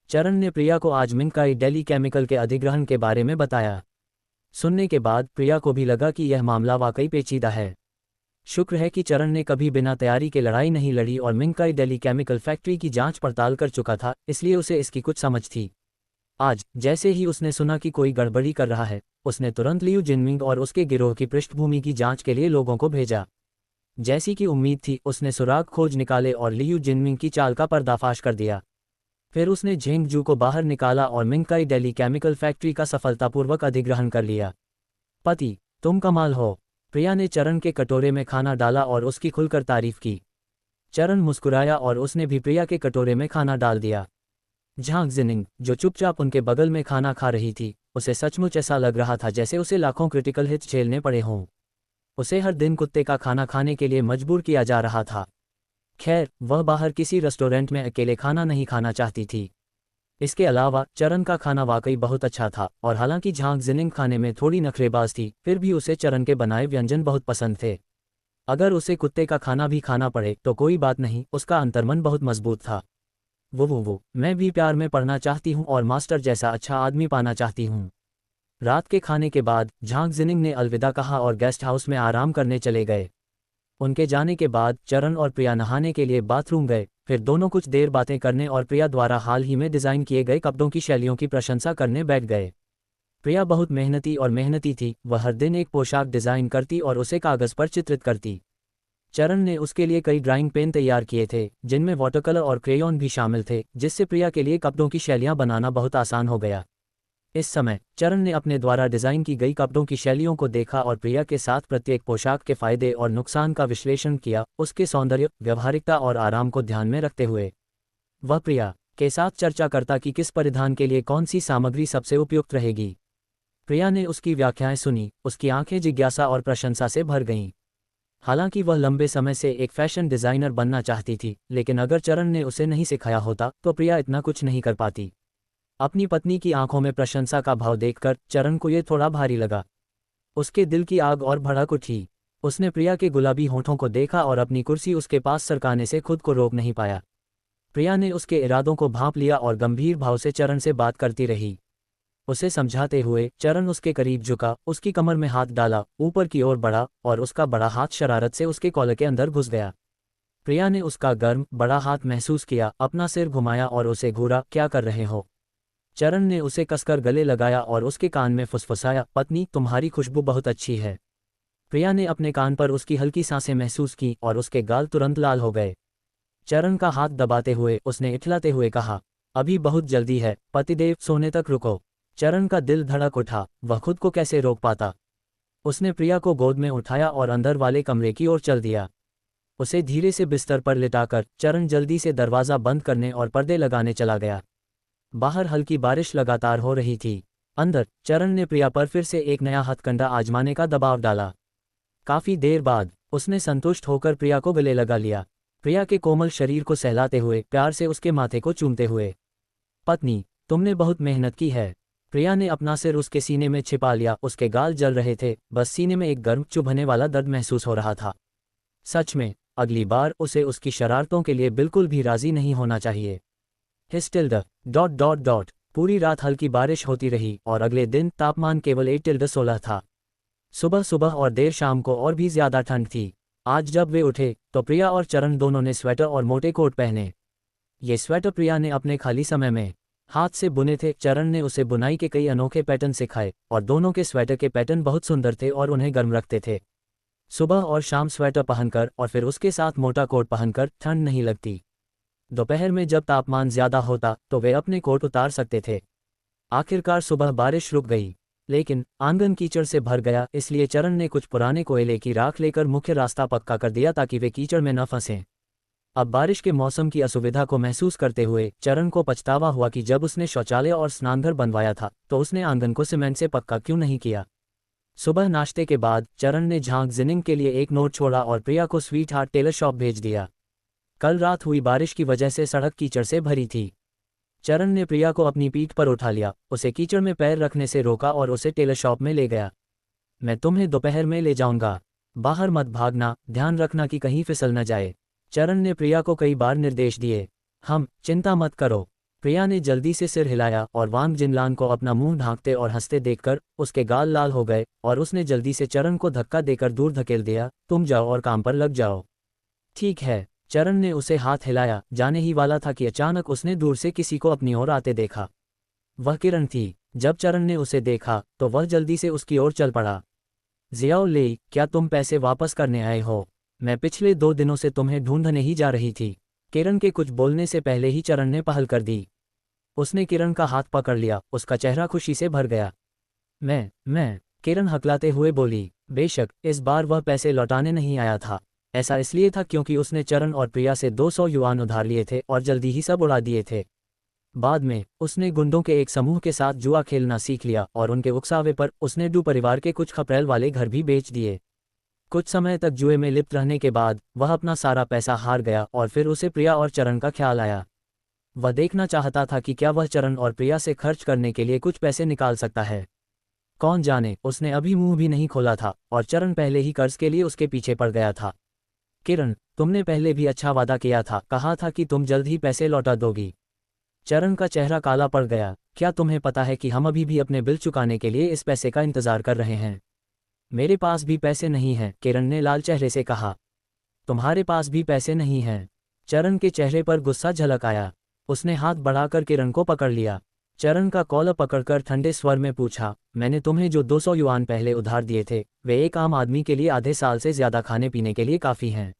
Speaker 1: चरण ने प्रिया को आज मिंगकाई डेली केमिकल के अधिग्रहण के बारे में बताया। सुनने के बाद प्रिया को भी लगा कि यह मामला वाकई पेचीदा है। शुक्र है कि चरण ने कभी बिना तैयारी के लड़ाई नहीं लड़ी और मिंगकाई डेली केमिकल फैक्ट्री की जांच पड़ताल कर चुका था, इसलिए उसे इसकी कुछ समझ थी। आज जैसे ही उसने सुना कि कोई गड़बड़ी कर रहा है, उसने तुरंत लियू जिनमिंग और उसके गिरोह की पृष्ठभूमि की जांच के लिए लोगों को भेजा। जैसी कि उम्मीद थी, उसने सुराग खोज निकाले और लियू जिनमिंग की चाल का पर्दाफाश कर दिया। फिर उसने झेंगजू को बाहर निकाला और मिंगकाई डेली केमिकल फैक्ट्री का सफलतापूर्वक अधिग्रहण कर लिया। पति, तुम कमाल हो। प्रिया ने चरण के कटोरे में खाना डाला और उसकी खुलकर तारीफ की। चरण मुस्कुराया और उसने भी प्रिया के कटोरे में खाना डाल दिया। झांग जिनिंग, जो चुपचाप उनके बगल में खाना खा रही थी, उसे सचमुच ऐसा लग रहा था जैसे उसे लाखों क्रिटिकल हिट्स झेलने पड़े हों। उसे हर दिन कुत्ते का खाना खाने के लिए मजबूर किया जा रहा था। खैर, वह बाहर किसी रेस्टोरेंट में अकेले खाना नहीं खाना चाहती थी। इसके अलावा चरण का खाना वाकई बहुत अच्छा था, और हालांकि झांग जिनिंग खाने में थोड़ी नखरेबाज थी, फिर भी उसे चरण के बनाए व्यंजन बहुत पसंद थे। अगर उसे कुत्ते का खाना भी खाना पड़े तो कोई बात नहीं, उसका अंतर्मन बहुत मजबूत था। वो मैं भी प्यार में पड़ना चाहती हूँ और मास्टर जैसा अच्छा आदमी पाना चाहती हूँ। रात के खाने के बाद झांग जिनिंग ने अलविदा कहा और गेस्ट हाउस में आराम करने चले गए। उनके जाने के बाद चरण और प्रिया नहाने के लिए बाथरूम गए, फिर दोनों कुछ देर बातें करने और प्रिया द्वारा हाल ही में डिज़ाइन किए गए कपड़ों की शैलियों की प्रशंसा करने बैठ गए। प्रिया बहुत मेहनती थी, वह हर दिन एक पोशाक डिज़ाइन करती और उसे कागज़ पर चित्रित करती। चरण ने उसके लिए कई ड्राइंग पेन तैयार किए थे, जिनमें वाटर कलर और क्रेयॉन भी शामिल थे, जिससे प्रिया के लिए कपड़ों की शैलियाँ बनाना बहुत आसान हो गया। इस समय चरण ने अपने द्वारा डिज़ाइन की गई कपड़ों की शैलियों को देखा और प्रिया के साथ प्रत्येक पोशाक के फायदे और नुकसान का विश्लेषण किया, उसके सौंदर्य, व्यावहारिकता और आराम को ध्यान में रखते हुए। वह प्रिया के साथ चर्चा करता कि किस परिधान के लिए कौन सी सामग्री सबसे उपयुक्त रहेगी। प्रिया ने उसकी व्याख्याएं सुनी, उसकी आंखें जिज्ञासा और प्रशंसा से भर गईं। हालांकि वह लंबे समय से एक फैशन डिज़ाइनर बनना चाहती थी, लेकिन अगर चरण ने उसे नहीं सिखाया होता तो प्रिया इतना कुछ नहीं कर पाती। अपनी पत्नी की आंखों में प्रशंसा का भाव देखकर चरण को ये थोड़ा भारी लगा। उसके दिल की आग और भड़क उठी। उसने प्रिया के गुलाबी होठों को देखा और अपनी कुर्सी उसके पास सरकाने से खुद को रोक नहीं पाया। प्रिया ने उसके इरादों को भांप लिया और गंभीर भाव से चरण से बात करती रही। उसे समझाते हुए चरण उसके करीब झुका, उसकी कमर में हाथ डाला, ऊपर की ओर बढ़ा और उसका बड़ा हाथ शरारत से उसके कॉलर के अंदर घुस गया। प्रिया ने उसका गर्म बड़ा हाथ महसूस किया, अपना सिर घुमाया और उसे घूरा। क्या कर रहे हो? चरण ने उसे कसकर गले लगाया और उसके कान में फुसफुसाया, पत्नी, तुम्हारी खुशबू बहुत अच्छी है। प्रिया ने अपने कान पर उसकी हल्की सांसें महसूस की और उसके गाल तुरंत लाल हो गए। चरण का हाथ दबाते हुए उसने इठलाते हुए कहा, अभी बहुत जल्दी है पतिदेव, सोने तक रुको। चरण का दिल धड़क उठा, वह खुद को कैसे रोक पाता। उसने प्रिया को गोद में उठाया और अंदर वाले कमरे की ओर चल दिया। उसे धीरे से बिस्तर पर लिटाकर चरण जल्दी से दरवाज़ा बंद करने और पर्दे लगाने चला गया। बाहर हल्की बारिश लगातार हो रही थी। अंदर चरण ने प्रिया पर फिर से एक नया हथकंडा आजमाने का दबाव डाला। काफी देर बाद उसने संतुष्ट होकर प्रिया को गले लगा लिया, प्रिया के कोमल शरीर को सहलाते हुए, प्यार से उसके माथे को चूमते हुए। पत्नी, तुमने बहुत मेहनत की है। प्रिया ने अपना सिर उसके सीने में छिपा लिया, उसके गाल जल रहे थे, बस सीने में एक गर्म चुभने वाला दर्द महसूस हो रहा था। सच में, अगली बार उसे उसकी शरारतों के लिए बिल्कुल भी राजी नहीं होना चाहिए। *... पूरी रात हल्की बारिश होती रही और अगले दिन तापमान केवल 8-16 था। सुबह सुबह और देर शाम को और भी ज्यादा ठंड थी। आज जब वे उठे तो प्रिया और चरण दोनों ने स्वेटर और मोटे कोट पहने। ये स्वेटर प्रिया ने अपने खाली समय में हाथ से बुने थे। चरण ने उसे बुनाई के कई अनोखे पैटर्न सिखाए और दोनों के स्वेटर के पैटर्न बहुत सुंदर थे और उन्हें गर्म रखते थे। सुबह और शाम स्वेटर पहनकर और फिर उसके साथ मोटा कोट पहनकर ठंड नहीं लगती। दोपहर में जब तापमान ज्यादा होता तो वे अपने कोट उतार सकते थे। आखिरकार सुबह बारिश रुक गई, लेकिन आंगन कीचड़ से भर गया, इसलिए चरण ने कुछ पुराने कोयले की राख लेकर मुख्य रास्ता पक्का कर दिया ताकि वे कीचड़ में न फंसें। अब बारिश के मौसम की असुविधा को महसूस करते हुए चरण को पछतावा हुआ कि जब उसने शौचालय और स्नानघर बनवाया था तो उसने आंगन को सीमेंट से पक्का क्यों नहीं किया। सुबह नाश्ते के बाद चरण ने झांग जिनिंग के लिए एक नोट छोड़ा और प्रिया को स्वीट हार्ट टेलर शॉप भेज दिया। कल रात हुई बारिश की वजह से सड़क कीचड़ से भरी थी। चरण ने प्रिया को अपनी पीठ पर उठा लिया, उसे कीचड़ में पैर रखने से रोका और उसे टेलर शॉप में ले गया। मैं तुम्हें दोपहर में ले जाऊंगा, बाहर मत भागना, ध्यान रखना कि कहीं फिसल न जाए। चरण ने प्रिया को कई बार निर्देश दिए। चिंता मत करो। प्रिया ने जल्दी से सिर हिलाया और वांग जिनलान को अपना मुंह ढांकते और हंसते देखकर उसके गाल लाल हो गए और उसने जल्दी से चरण को धक्का देकर दूर धकेल दिया। तुम जाओ और काम पर लग जाओ। ठीक है। चरण ने उसे हाथ हिलाया, जाने ही वाला था कि अचानक उसने दूर से किसी को अपनी ओर आते देखा। वह किरण थी। जब चरण ने उसे देखा तो वह जल्दी से उसकी ओर चल पड़ा। जियाओ लेई, क्या तुम पैसे वापस करने आए हो? मैं पिछले 2 दिनों से तुम्हें ढूंढने ही जा रही थी। किरण के कुछ बोलने से पहले ही चरण ने पहल कर दी। उसने किरण का हाथ पकड़ लिया, उसका चेहरा खुशी से भर गया। मैं किरण हकलाते हुए बोली। बेशक इस बार वह पैसे लौटाने नहीं आया था। ऐसा इसलिए था क्योंकि उसने चरण और प्रिया से 200 युआन उधार लिए थे और जल्दी ही सब उड़ा दिए थे। बाद में उसने गुंडों के एक समूह के साथ जुआ खेलना सीख लिया और उनके उकसावे पर उसने डू परिवार के कुछ खपरेल वाले घर भी बेच दिए। कुछ समय तक जुए में लिप्त रहने के बाद वह अपना सारा पैसा हार गया और फिर उसे प्रिया और चरण का ख्याल आया। वह देखना चाहता था कि क्या वह चरण और प्रिया से खर्च करने के लिए कुछ पैसे निकाल सकता है। कौन जाने, उसने अभी मुंह भी नहीं खोला था और चरण पहले ही कर्ज के लिए उसके पीछे पड़ गया था। किरण, तुमने पहले भी अच्छा वादा किया था, कहा था कि तुम जल्द ही पैसे लौटा दोगी। चरण का चेहरा काला पड़ गया। क्या तुम्हें पता है कि हम अभी भी अपने बिल चुकाने के लिए इस पैसे का इंतजार कर रहे हैं? मेरे पास भी पैसे नहीं हैं, किरण ने लाल चेहरे से कहा। तुम्हारे पास भी पैसे नहीं हैं? चरण के चेहरे पर गुस्सा झलक आया। उसने हाथ बढ़ाकर किरण को पकड़ लिया। चरण का कॉलर पकड़कर ठंडे स्वर में पूछा, मैंने तुम्हें जो 200 युआन पहले उधार दिए थे वे एक आम आदमी के लिए आधे साल से ज्यादा खाने पीने के लिए काफ़ी हैं।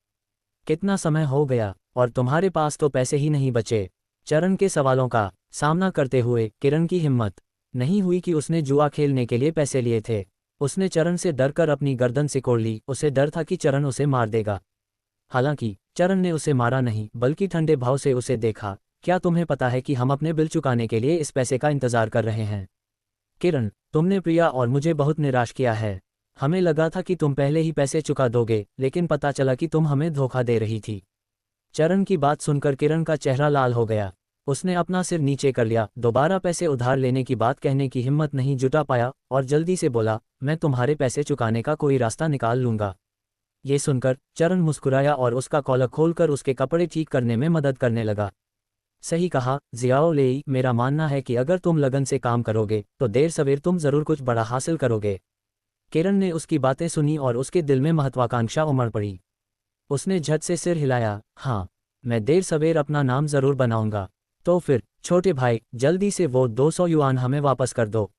Speaker 1: कितना समय हो गया और तुम्हारे पास तो पैसे ही नहीं बचे। चरण के सवालों का सामना करते हुए किरण की हिम्मत नहीं हुई कि उसने जुआ खेलने के लिए पैसे लिए थे। उसने चरण से डरकर अपनी गर्दन सिकोड़ ली। उसे डर था कि चरण उसे मार देगा। हालांकि चरण ने उसे मारा नहीं बल्कि ठंडे भाव से उसे देखा। क्या तुम्हें पता है कि हम अपने बिल चुकाने के लिए इस पैसे का इंतजार कर रहे हैं? किरण, तुमने प्रिया और मुझे बहुत निराश किया है। हमें लगा था कि तुम पहले ही पैसे चुका दोगे, लेकिन पता चला कि तुम हमें धोखा दे रही थी। चरण की बात सुनकर किरण का चेहरा लाल हो गया। उसने अपना सिर नीचे कर लिया, दोबारा पैसे उधार लेने की बात कहने की हिम्मत नहीं जुटा पाया और जल्दी से बोला, मैं तुम्हारे पैसे चुकाने का कोई रास्ता निकाल लूंगा। ये सुनकर चरण मुस्कुराया और उसका कॉलर खोलकर उसके कपड़े ठीक करने में मदद करने लगा। सही कहा जियाओ लेई, मेरा मानना है कि अगर तुम लगन से काम करोगे तो देर सवेर तुम जरूर कुछ बड़ा हासिल करोगे। किरण ने उसकी बातें सुनी और उसके दिल में महत्वाकांक्षा उमड़ पड़ी। उसने झट से सिर हिलाया, हाँ, मैं देर सवेर अपना नाम जरूर बनाऊंगा। तो फिर छोटे भाई, जल्दी से वो 200 युआन हमें वापस कर दो।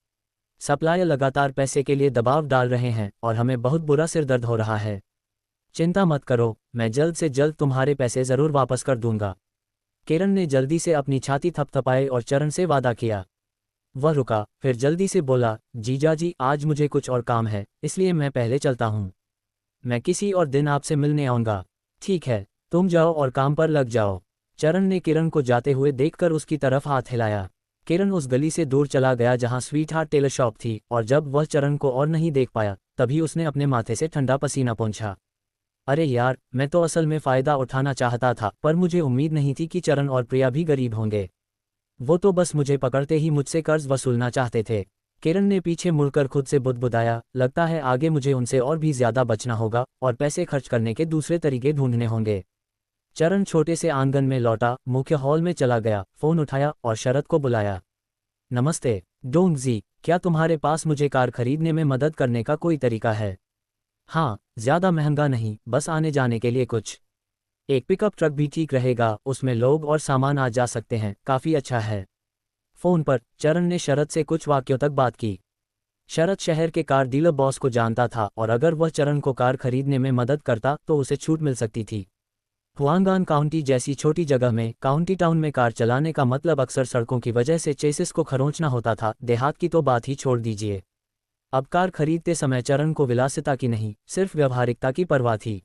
Speaker 1: सप्लायर लगातार पैसे के लिए दबाव डाल रहे हैं और हमें बहुत बुरा सिर दर्द हो रहा है। चिंता मत करो, मैं जल्द से जल्द तुम्हारे पैसे जरूर वापस कर दूंगा। किरण ने जल्दी से अपनी छाती थपथपाई और चरण से वादा किया। वह रुका, फिर जल्दी से बोला, जीजाजी आज मुझे कुछ और काम है, इसलिए मैं पहले चलता हूँ। मैं किसी और दिन आपसे मिलने आऊँगा। ठीक है, तुम जाओ और काम पर लग जाओ। चरण ने किरण को जाते हुए देखकर उसकी तरफ हाथ हिलाया। किरण उस गली से दूर चला गया जहाँ स्वीट हार्ट टेलर शॉप थी और जब वह चरण को और नहीं देख पाया तभी उसने अपने माथे से ठंडा पसीना पोंछा। अरे यार, मैं तो असल में फ़ायदा उठाना चाहता था, पर मुझे उम्मीद नहीं थी कि चरण और प्रिया भी गरीब होंगे। वो तो बस मुझे पकड़ते ही मुझसे कर्ज वसूलना चाहते थे। किरण ने पीछे मुड़कर खुद से बुदबुदाया, लगता है आगे मुझे उनसे और भी ज़्यादा बचना होगा और पैसे खर्च करने के दूसरे तरीके ढूंढने होंगे। चरण छोटे से आंगन में लौटा, मुख्य हॉल में चला गया, फ़ोन उठाया और शरद को बुलाया। नमस्ते डोंगजी, क्या तुम्हारे पास मुझे कार खरीदने में मदद करने का कोई तरीका है? हाँ, ज़्यादा महंगा नहीं, बस आने जाने के लिए कुछ। एक पिकअप ट्रक भी ठीक रहेगा, उसमें लोग और सामान आ जा सकते हैं, काफ़ी अच्छा है। फ़ोन पर चरण ने शरद से कुछ वाक्यों तक बात की। शरद शहर के कार डीलर बॉस को जानता था और अगर वह चरण को कार खरीदने में मदद करता तो उसे छूट मिल सकती थी। हुआंगान काउंटी जैसी छोटी जगह में काउंटी टाउन में कार चलाने का मतलब अक्सर सड़कों की वजह से चेसिस को खरोंचना होता था, देहात की तो बात ही छोड़ दीजिए। अब कार खरीदते समय चरण को विलासिता की नहीं, सिर्फ व्यवहारिकता की परवाह थी।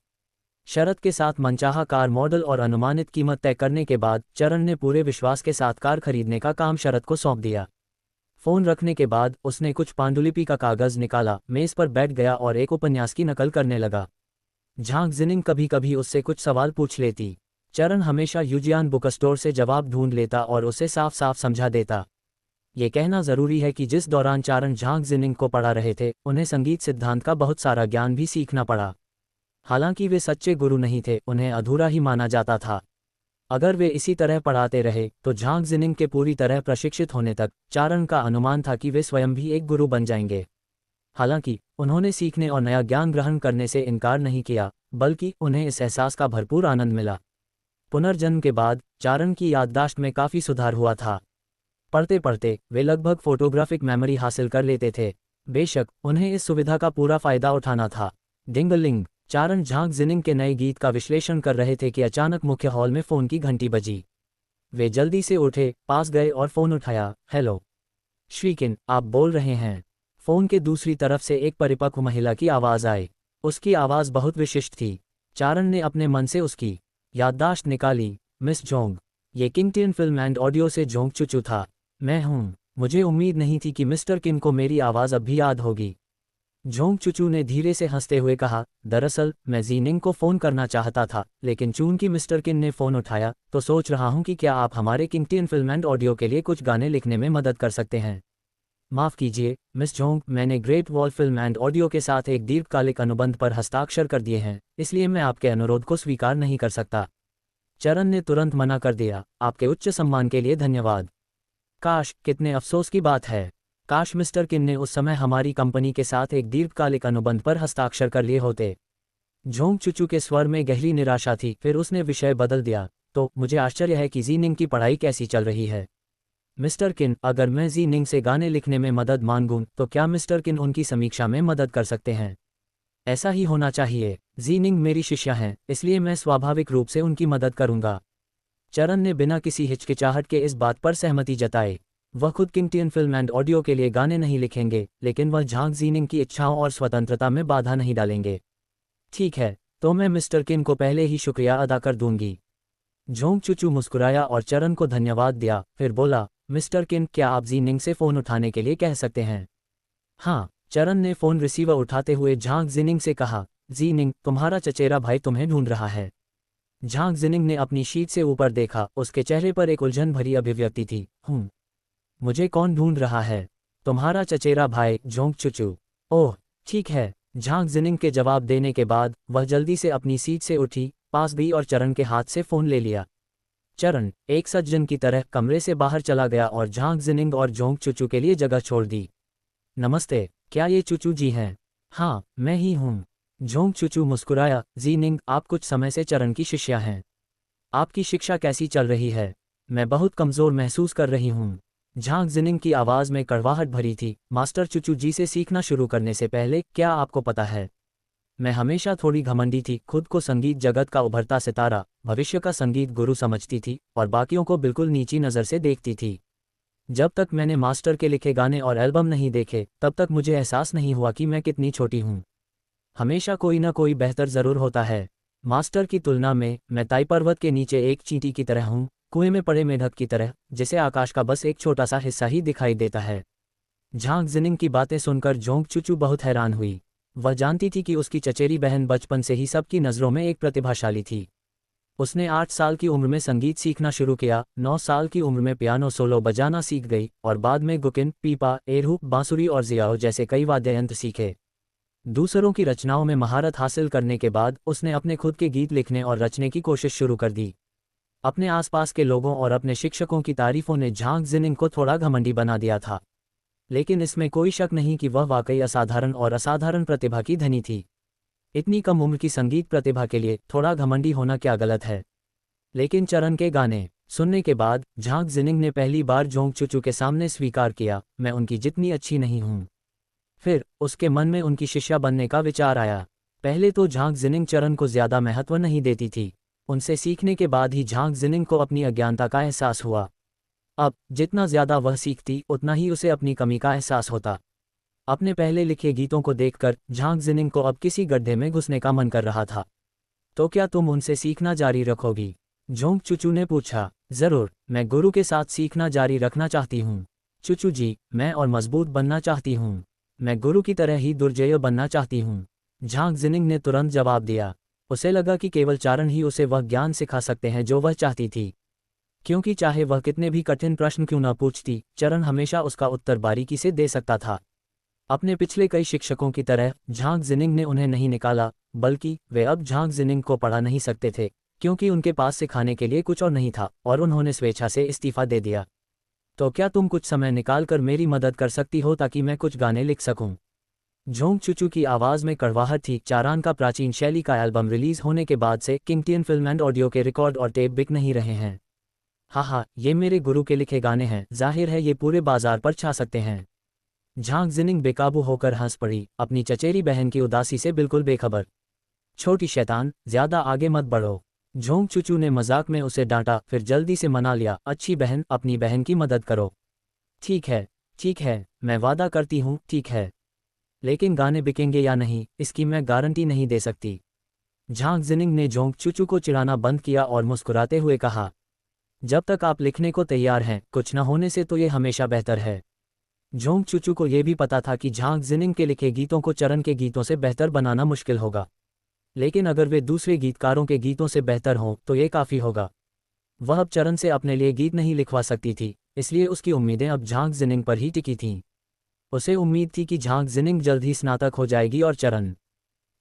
Speaker 1: शरद के साथ मनचाहा कार मॉडल और अनुमानित कीमत तय करने के बाद चरण ने पूरे विश्वास के साथ कार खरीदने का काम शरद को सौंप दिया। फ़ोन रखने के बाद उसने कुछ पांडुलिपि का कागज़ निकाला, मेज़ पर बैठ गया और एक उपन्यास की नकल करने लगा। झांग जिनिंग कभी कभी उससे कुछ सवाल पूछ लेती। चरण हमेशा यूजियान बुक स्टोर से जवाब ढूंढ लेता और उसे साफ साफ समझा देता। ये कहना ज़रूरी है कि जिस दौरान चरण झांग जिनिंग को पढ़ा रहे थे उन्हें संगीत सिद्धांत का बहुत सारा ज्ञान भी सीखना पड़ा। हालांकि वे सच्चे गुरु नहीं थे, उन्हें अधूरा ही माना जाता था। अगर वे इसी तरह पढ़ाते रहे तो झांग जिनिंग के पूरी तरह प्रशिक्षित होने तक चरण का अनुमान था कि वे स्वयं भी एक गुरु बन जाएंगे। हालांकि उन्होंने सीखने और नया ज्ञान ग्रहण करने से इनकार नहीं किया, बल्कि उन्हें इस एहसास का भरपूर आनंद मिला। पुनर्जन्म के बाद चारण की याददाश्त में काफ़ी सुधार हुआ था। पढ़ते पढ़ते वे लगभग फोटोग्राफिक मेमोरी हासिल कर लेते थे। बेशक उन्हें इस सुविधा का पूरा फायदा उठाना था। डिंगलिंग। चारण झांग जिनिंग के नए गीत का विश्लेषण कर रहे थे कि अचानक मुख्य हॉल में फ़ोन की घंटी बजी। वे जल्दी से उठे, पास गए और फ़ोन उठाया। हेलो श्रीकिन, आप बोल रहे हैं? फ़ोन के दूसरी तरफ से एक परिपक्व महिला की आवाज़ आई। उसकी आवाज़ बहुत विशिष्ट थी। चारण ने अपने मन से उसकी याददाश्त निकाली। मिस जोंग, ये किंगटियन फिल्म एंड ऑडियो से जोंग चुचू था। मैं हूँ। मुझे उम्मीद नहीं थी कि मिस्टर किन को मेरी आवाज़ अब भी याद होगी। जोंग चुचू ने धीरे से हंसते हुए कहा, दरअसल मैं जीनिंग को फ़ोन करना चाहता था, लेकिन चूंकि मिस्टर किन ने फ़ोन उठाया तो सोच रहा हूं कि क्या आप हमारे किंगटियन फिल्म एंड ऑडियो के लिए कुछ गाने लिखने में मदद कर सकते हैं। माफ़ कीजिए मिस जोंग, मैंने great wall film and audio के साथ एक दीर्घकालिक अनुबंध पर हस्ताक्षर कर दिए हैं, इसलिए मैं आपके अनुरोध को स्वीकार नहीं कर सकता। चरण ने तुरंत मना कर दिया, आपके उच्च सम्मान के लिए धन्यवाद। काश, कितने अफसोस की बात है। काश मिस्टर किन ने उस समय हमारी कंपनी के साथ एक दीर्घकालिक अनुबंध पर हस्ताक्षर कर लिए होते। झोंग चुचू के स्वर में गहरी निराशा थी। फिर उसने विषय बदल दिया, तो मुझे आश्चर्य है कि जीनिंग की पढ़ाई कैसी चल रही है। मिस्टर किन, अगर मैं जीनिंग से गाने लिखने में मदद मांगूं तो क्या मिस्टर किन उनकी समीक्षा में मदद कर सकते हैं? ऐसा ही होना चाहिए। जीनिंग मेरी शिष्या हैं, इसलिए मैं स्वाभाविक रूप से उनकी मदद करूंगा। चरण ने बिना किसी हिचकिचाहट के इस बात पर सहमति जताई। वह खुद किंगटियन फिल्म एंड ऑडियो के लिए गाने नहीं लिखेंगे, लेकिन वह झांग जीनिंग की इच्छाओं और स्वतंत्रता में बाधा नहीं डालेंगे। ठीक है, तो मैं मिस्टर किन को पहले ही शुक्रिया अदा कर दूंगी। झोंग चुचू मुस्कुराया और चरण को धन्यवाद दिया, फिर बोला, मिस्टर किन, क्या आप जीनिंग से फ़ोन उठाने के लिए कह सकते हैं? हाँ। चरण ने फ़ोन रिसीवर उठाते हुए झांग जिनिंग से कहा, जीनिंग, तुम्हारा चचेरा भाई तुम्हें ढूंढ रहा है। झांग जिनिंग ने अपनी शीट से ऊपर देखा, उसके चेहरे पर एक उलझन भरी अभिव्यक्ति थी। मुझे कौन ढूंढ रहा है? तुम्हारा चचेरा भाई, झोंग चुचू। ओह, ठीक है। झांग जिनिंग के जवाब देने के बाद वह जल्दी से अपनी सीट से उठी, पास गई और चरण के हाथ से फ़ोन ले लिया। चरण एक सज्जन की तरह कमरे से बाहर चला गया और झांग जिनिंग और झोंग चुचू के लिए जगह छोड़ दी। नमस्ते, क्या ये चुचू जी हैं? हाँ, मैं ही हूँ। झोंग चुचू मुस्कुराया, जीनिंग, आप कुछ समय से चरण की शिष्या हैं। आपकी शिक्षा कैसी चल रही है? मैं बहुत कमज़ोर महसूस कर रही हूँ। झांग जिनिंग की आवाज़ में कड़वाहट भरी थी। मास्टर चुचू जी से सीखना शुरू करने से पहले, क्या आपको पता है, मैं हमेशा थोड़ी घमंडी थी, खुद को संगीत जगत का उभरता सितारा, भविष्य का संगीत गुरु समझती थी और बाकियों को बिल्कुल नीची नज़र से देखती थी। जब तक मैंने मास्टर के लिखे गाने और एल्बम नहीं देखे, तब तक मुझे एहसास नहीं हुआ कि मैं कितनी छोटी हूँ। हमेशा कोई ना कोई बेहतर ज़रूर होता है। मास्टर की तुलना में मैं ताई पर्वत के नीचे एक चींटी की तरह हूँ, कुएं में पड़े मेढक की तरह, जिसे आकाश का बस एक छोटा सा हिस्सा ही दिखाई देता है। झांग जिनिंग की बातें सुनकर झोंग चुचू बहुत हैरान हुई। वह जानती थी कि उसकी चचेरी बहन बचपन से ही सबकी नज़रों में एक प्रतिभाशाली थी। उसने 8 साल की उम्र में संगीत सीखना शुरू किया, 9 साल की उम्र में पियानो सोलो बजाना सीख गई और बाद में गुकिन, पीपा, एरहू, बांसुरी और जियाओ जैसे कई वाद्य यंत्र सीखे। दूसरों की रचनाओं में महारत हासिल करने के बाद उसने अपने खुद के गीत लिखने और रचने की कोशिश शुरू कर दी। अपने आसपास के लोगों और अपने शिक्षकों की तारीफों ने झांग जिनिंग को थोड़ा घमंडी बना दिया था, लेकिन इसमें कोई शक नहीं कि वह वाकई असाधारण और असाधारण प्रतिभा की धनी थी। इतनी कम उम्र की संगीत प्रतिभा के लिए थोड़ा घमंडी होना क्या गलत है? लेकिन चरण के गाने सुनने के बाद झांग जिनिंग ने पहली बार झोंग चुचू के सामने स्वीकार किया, मैं उनकी जितनी अच्छी नहीं हूँ। फिर उसके मन में उनकी शिष्या बनने का विचार आया। पहले तो झांग जिनिंग चरण को ज़्यादा महत्व नहीं देती थी। उनसे सीखने के बाद ही झांग जिनिंग को अपनी अज्ञानता का एहसास हुआ। अब जितना ज़्यादा वह सीखती, उतना ही उसे अपनी कमी का एहसास होता। अपने पहले लिखे गीतों को देखकर झांग जिनिंग को अब किसी गड्ढे में घुसने का मन कर रहा था। तो क्या तुम उनसे सीखना जारी रखोगी? झोंग चुचू ने पूछा। ज़रूर, मैं गुरु के साथ सीखना जारी रखना चाहती हूँ। चुचू जी, मैं और मजबूत बनना चाहती हूँ। मैं गुरु की तरह ही दुर्जय बनना चाहती हूँ। झांग जिनिंग ने तुरंत जवाब दिया। उसे लगा कि केवल चारण ही उसे वह ज्ञान सिखा सकते हैं जो वह चाहती थी, क्योंकि चाहे वह कितने भी कठिन प्रश्न क्यों न पूछती, चरण हमेशा उसका उत्तर बारीकी से दे सकता था। अपने पिछले कई शिक्षकों की तरह झांग जिनिंग ने उन्हें नहीं निकाला, बल्कि वे अब झांग जिनिंग को पढ़ा नहीं सकते थे, क्योंकि उनके पास सिखाने के लिए कुछ और नहीं था और उन्होंने स्वेच्छा से इस्तीफा दे दिया। तो क्या तुम कुछ समय निकालकर मेरी मदद कर सकती हो ताकि मैं कुछ गाने लिख सकूं? झोंग चुचू की आवाज़ में कड़वाहट थी। चारान का प्राचीन शैली का एल्बम रिलीज होने के बाद से किंगटियन फिल्म एंड ऑडियो के रिकॉर्ड और टेप बिक नहीं रहे हैं। हाँ, ये मेरे गुरु के लिखे गाने हैं, जाहिर है ये पूरे बाजार पर छा सकते हैं। झांग जिनिंग बेकाबू होकर हंस पड़ी, अपनी चचेरी बहन की उदासी से बिल्कुल बेखबर। छोटी शैतान, ज्यादा आगे मत बढ़ो। झोंग चूचू ने मजाक में उसे डांटा, फिर जल्दी से मना लिया, अच्छी बहन, अपनी बहन की मदद करो। ठीक है, ठीक है, मैं वादा करती हूँ, ठीक है। लेकिन गाने बिकेंगे या नहीं, इसकी मैं गारंटी नहीं दे सकती। झांग जिनिंग ने झोंग चूचू को चिढ़ाना बंद किया और मुस्कुराते हुए कहा, जब तक आप लिखने को तैयार हैं, कुछ न होने से तो ये हमेशा बेहतर है। झोंग चूचू को यह भी पता था कि झांग जिनिंग के लिखे गीतों को चरण के गीतों से बेहतर बनाना मुश्किल होगा, लेकिन अगर वे दूसरे गीतकारों के गीतों से बेहतर हों तो ये काफ़ी होगा। वह अब चरण से अपने लिए गीत नहीं लिखवा सकती थी, इसलिए उसकी उम्मीदें अब झांग जिनिंग पर ही टिकी थीं। उसे उम्मीद थी कि झांग जिनिंग जल्द ही स्नातक हो जाएगी और चरण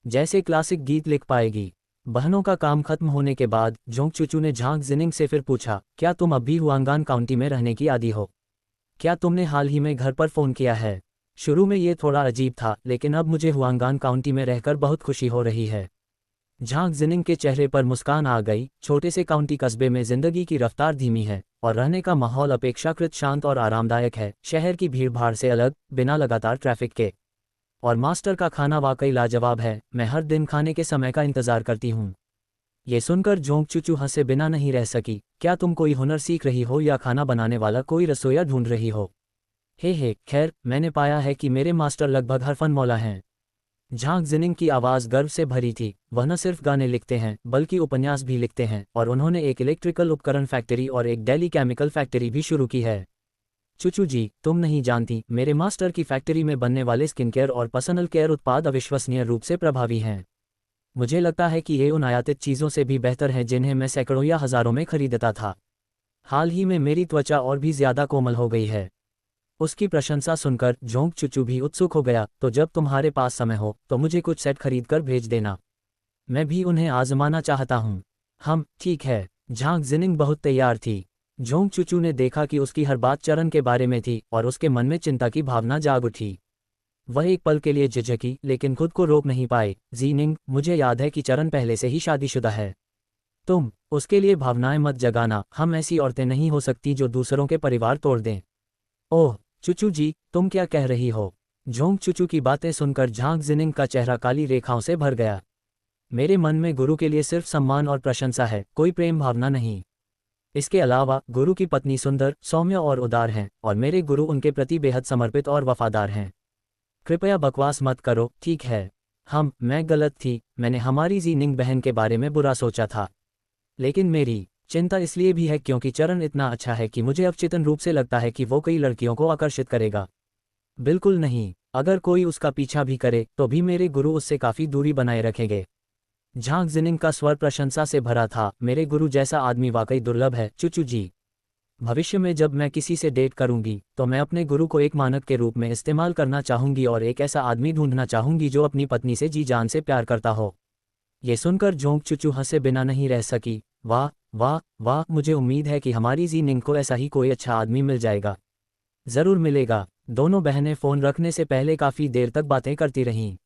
Speaker 1: जैसे क्लासिक गीत लिख पाएगी। बहनों का काम खत्म होने के बाद झोंग चूचू ने झांग जिनिंग से फिर पूछा, क्या तुम अब भी हुआंगान काउंटी में रहने की आदी हो? क्या तुमने हाल ही में घर पर फ़ोन किया है? शुरू में ये थोड़ा अजीब था, लेकिन अब मुझे हुआंगान काउंटी में रहकर बहुत खुशी हो रही है। झांग जिनिंग के चेहरे पर मुस्कान आ गई। छोटे से काउंटी कस्बे में जिंदगी की रफ्तार धीमी है और रहने का माहौल अपेक्षाकृत शांत और आरामदायक है, शहर की भीड़भाड़ से अलग, बिना लगातार ट्रैफिक के। और मास्टर का खाना वाकई लाजवाब है, मैं हर दिन खाने के समय का इंतजार करती हूँ। ये सुनकर झोंग चूचू हंसे बिना नहीं रह सकी। क्या तुम कोई हुनर सीख रही हो या खाना बनाने वाला कोई रसोइया ढूंढ रही हो? हे, खैर, मैंने पाया है कि मेरे मास्टर लगभग हर फन मौला हैं। झांग जिनिंग की आवाज़ गर्व से भरी थी। वह न सिर्फ गाने लिखते हैं बल्कि उपन्यास भी लिखते हैं, और उन्होंने एक इलेक्ट्रिकल उपकरण फैक्ट्री और एक डेली केमिकल फैक्ट्री भी शुरू की है। चूचू जी, तुम नहीं जानती, मेरे मास्टर की फैक्ट्री में बनने वाले स्किन केयर और पर्सनल केयर उत्पाद अविश्वसनीय रूप से प्रभावी हैं। मुझे लगता है कि ये उन आयातित चीज़ों से भी बेहतर हैं जिन्हें मैं सैकड़ों या हज़ारों में खरीदता था। हाल ही में मेरी त्वचा और भी ज़्यादा कोमल हो गई है। उसकी प्रशंसा सुनकर झोंग चूचू भी उत्सुक हो गया। तो जब तुम्हारे पास समय हो तो मुझे कुछ सेट खरीद कर भेज देना, मैं भी उन्हें आजमाना चाहता हूँ। ठीक है। झांग जिनिंग बहुत तैयार थी। झोंग चूचू ने देखा कि उसकी हर बात चरण के बारे में थी और उसके मन में चिंता की भावना जाग उठी। वह एक पल के लिए झिझकी, लेकिन खुद को रोक नहीं पाए। जीनिंग, मुझे याद है कि चरण पहले से ही शादीशुदा है। तुम उसके लिए भावनाएं मत जगाना, हम ऐसी औरतें नहीं हो सकती जो दूसरों के परिवार तोड़ दें। ओह चूचू जी, तुम क्या कह रही हो? झोंग चूचू की बातें सुनकर झांग जिनिंग का चेहरा काली रेखाओं से भर गया। मेरे मन में गुरु के लिए सिर्फ सम्मान और प्रशंसा है, कोई प्रेम भावना नहीं। इसके अलावा गुरु की पत्नी सुंदर, सौम्य और उदार हैं, और मेरे गुरु उनके प्रति बेहद समर्पित और वफादार हैं। कृपया बकवास मत करो, ठीक है? मैं गलत थी, मैंने हमारी जीनिंग बहन के बारे में बुरा सोचा था। लेकिन मेरी चिंता इसलिए भी है क्योंकि चरण इतना अच्छा है कि मुझे अवचेतन रूप से लगता है कि वो कई लड़कियों को आकर्षित करेगा। बिल्कुल नहीं, अगर कोई उसका पीछा भी करे तो भी मेरे गुरु उससे काफ़ी दूरी बनाए रखेंगे। झांग जिनिंग का स्वर प्रशंसा से भरा था। मेरे गुरु जैसा आदमी वाकई दुर्लभ है चूचू जी। भविष्य में जब मैं किसी से डेट करूंगी तो मैं अपने गुरु को एक मानक के रूप में इस्तेमाल करना चाहूंगी और एक ऐसा आदमी ढूंढना चाहूंगी जो अपनी पत्नी से जी जान से प्यार करता हो। ये सुनकर झोंग चूचू हंसे बिना नहीं रह सकी। वाह वाह वाह, मुझे उम्मीद है कि हमारी जीनिंग को ऐसा ही कोई अच्छा आदमी मिल जाएगा। ज़रूर मिलेगा। दोनों बहनें फ़ोन रखने से पहले काफ़ी देर तक बातें करती रहीं।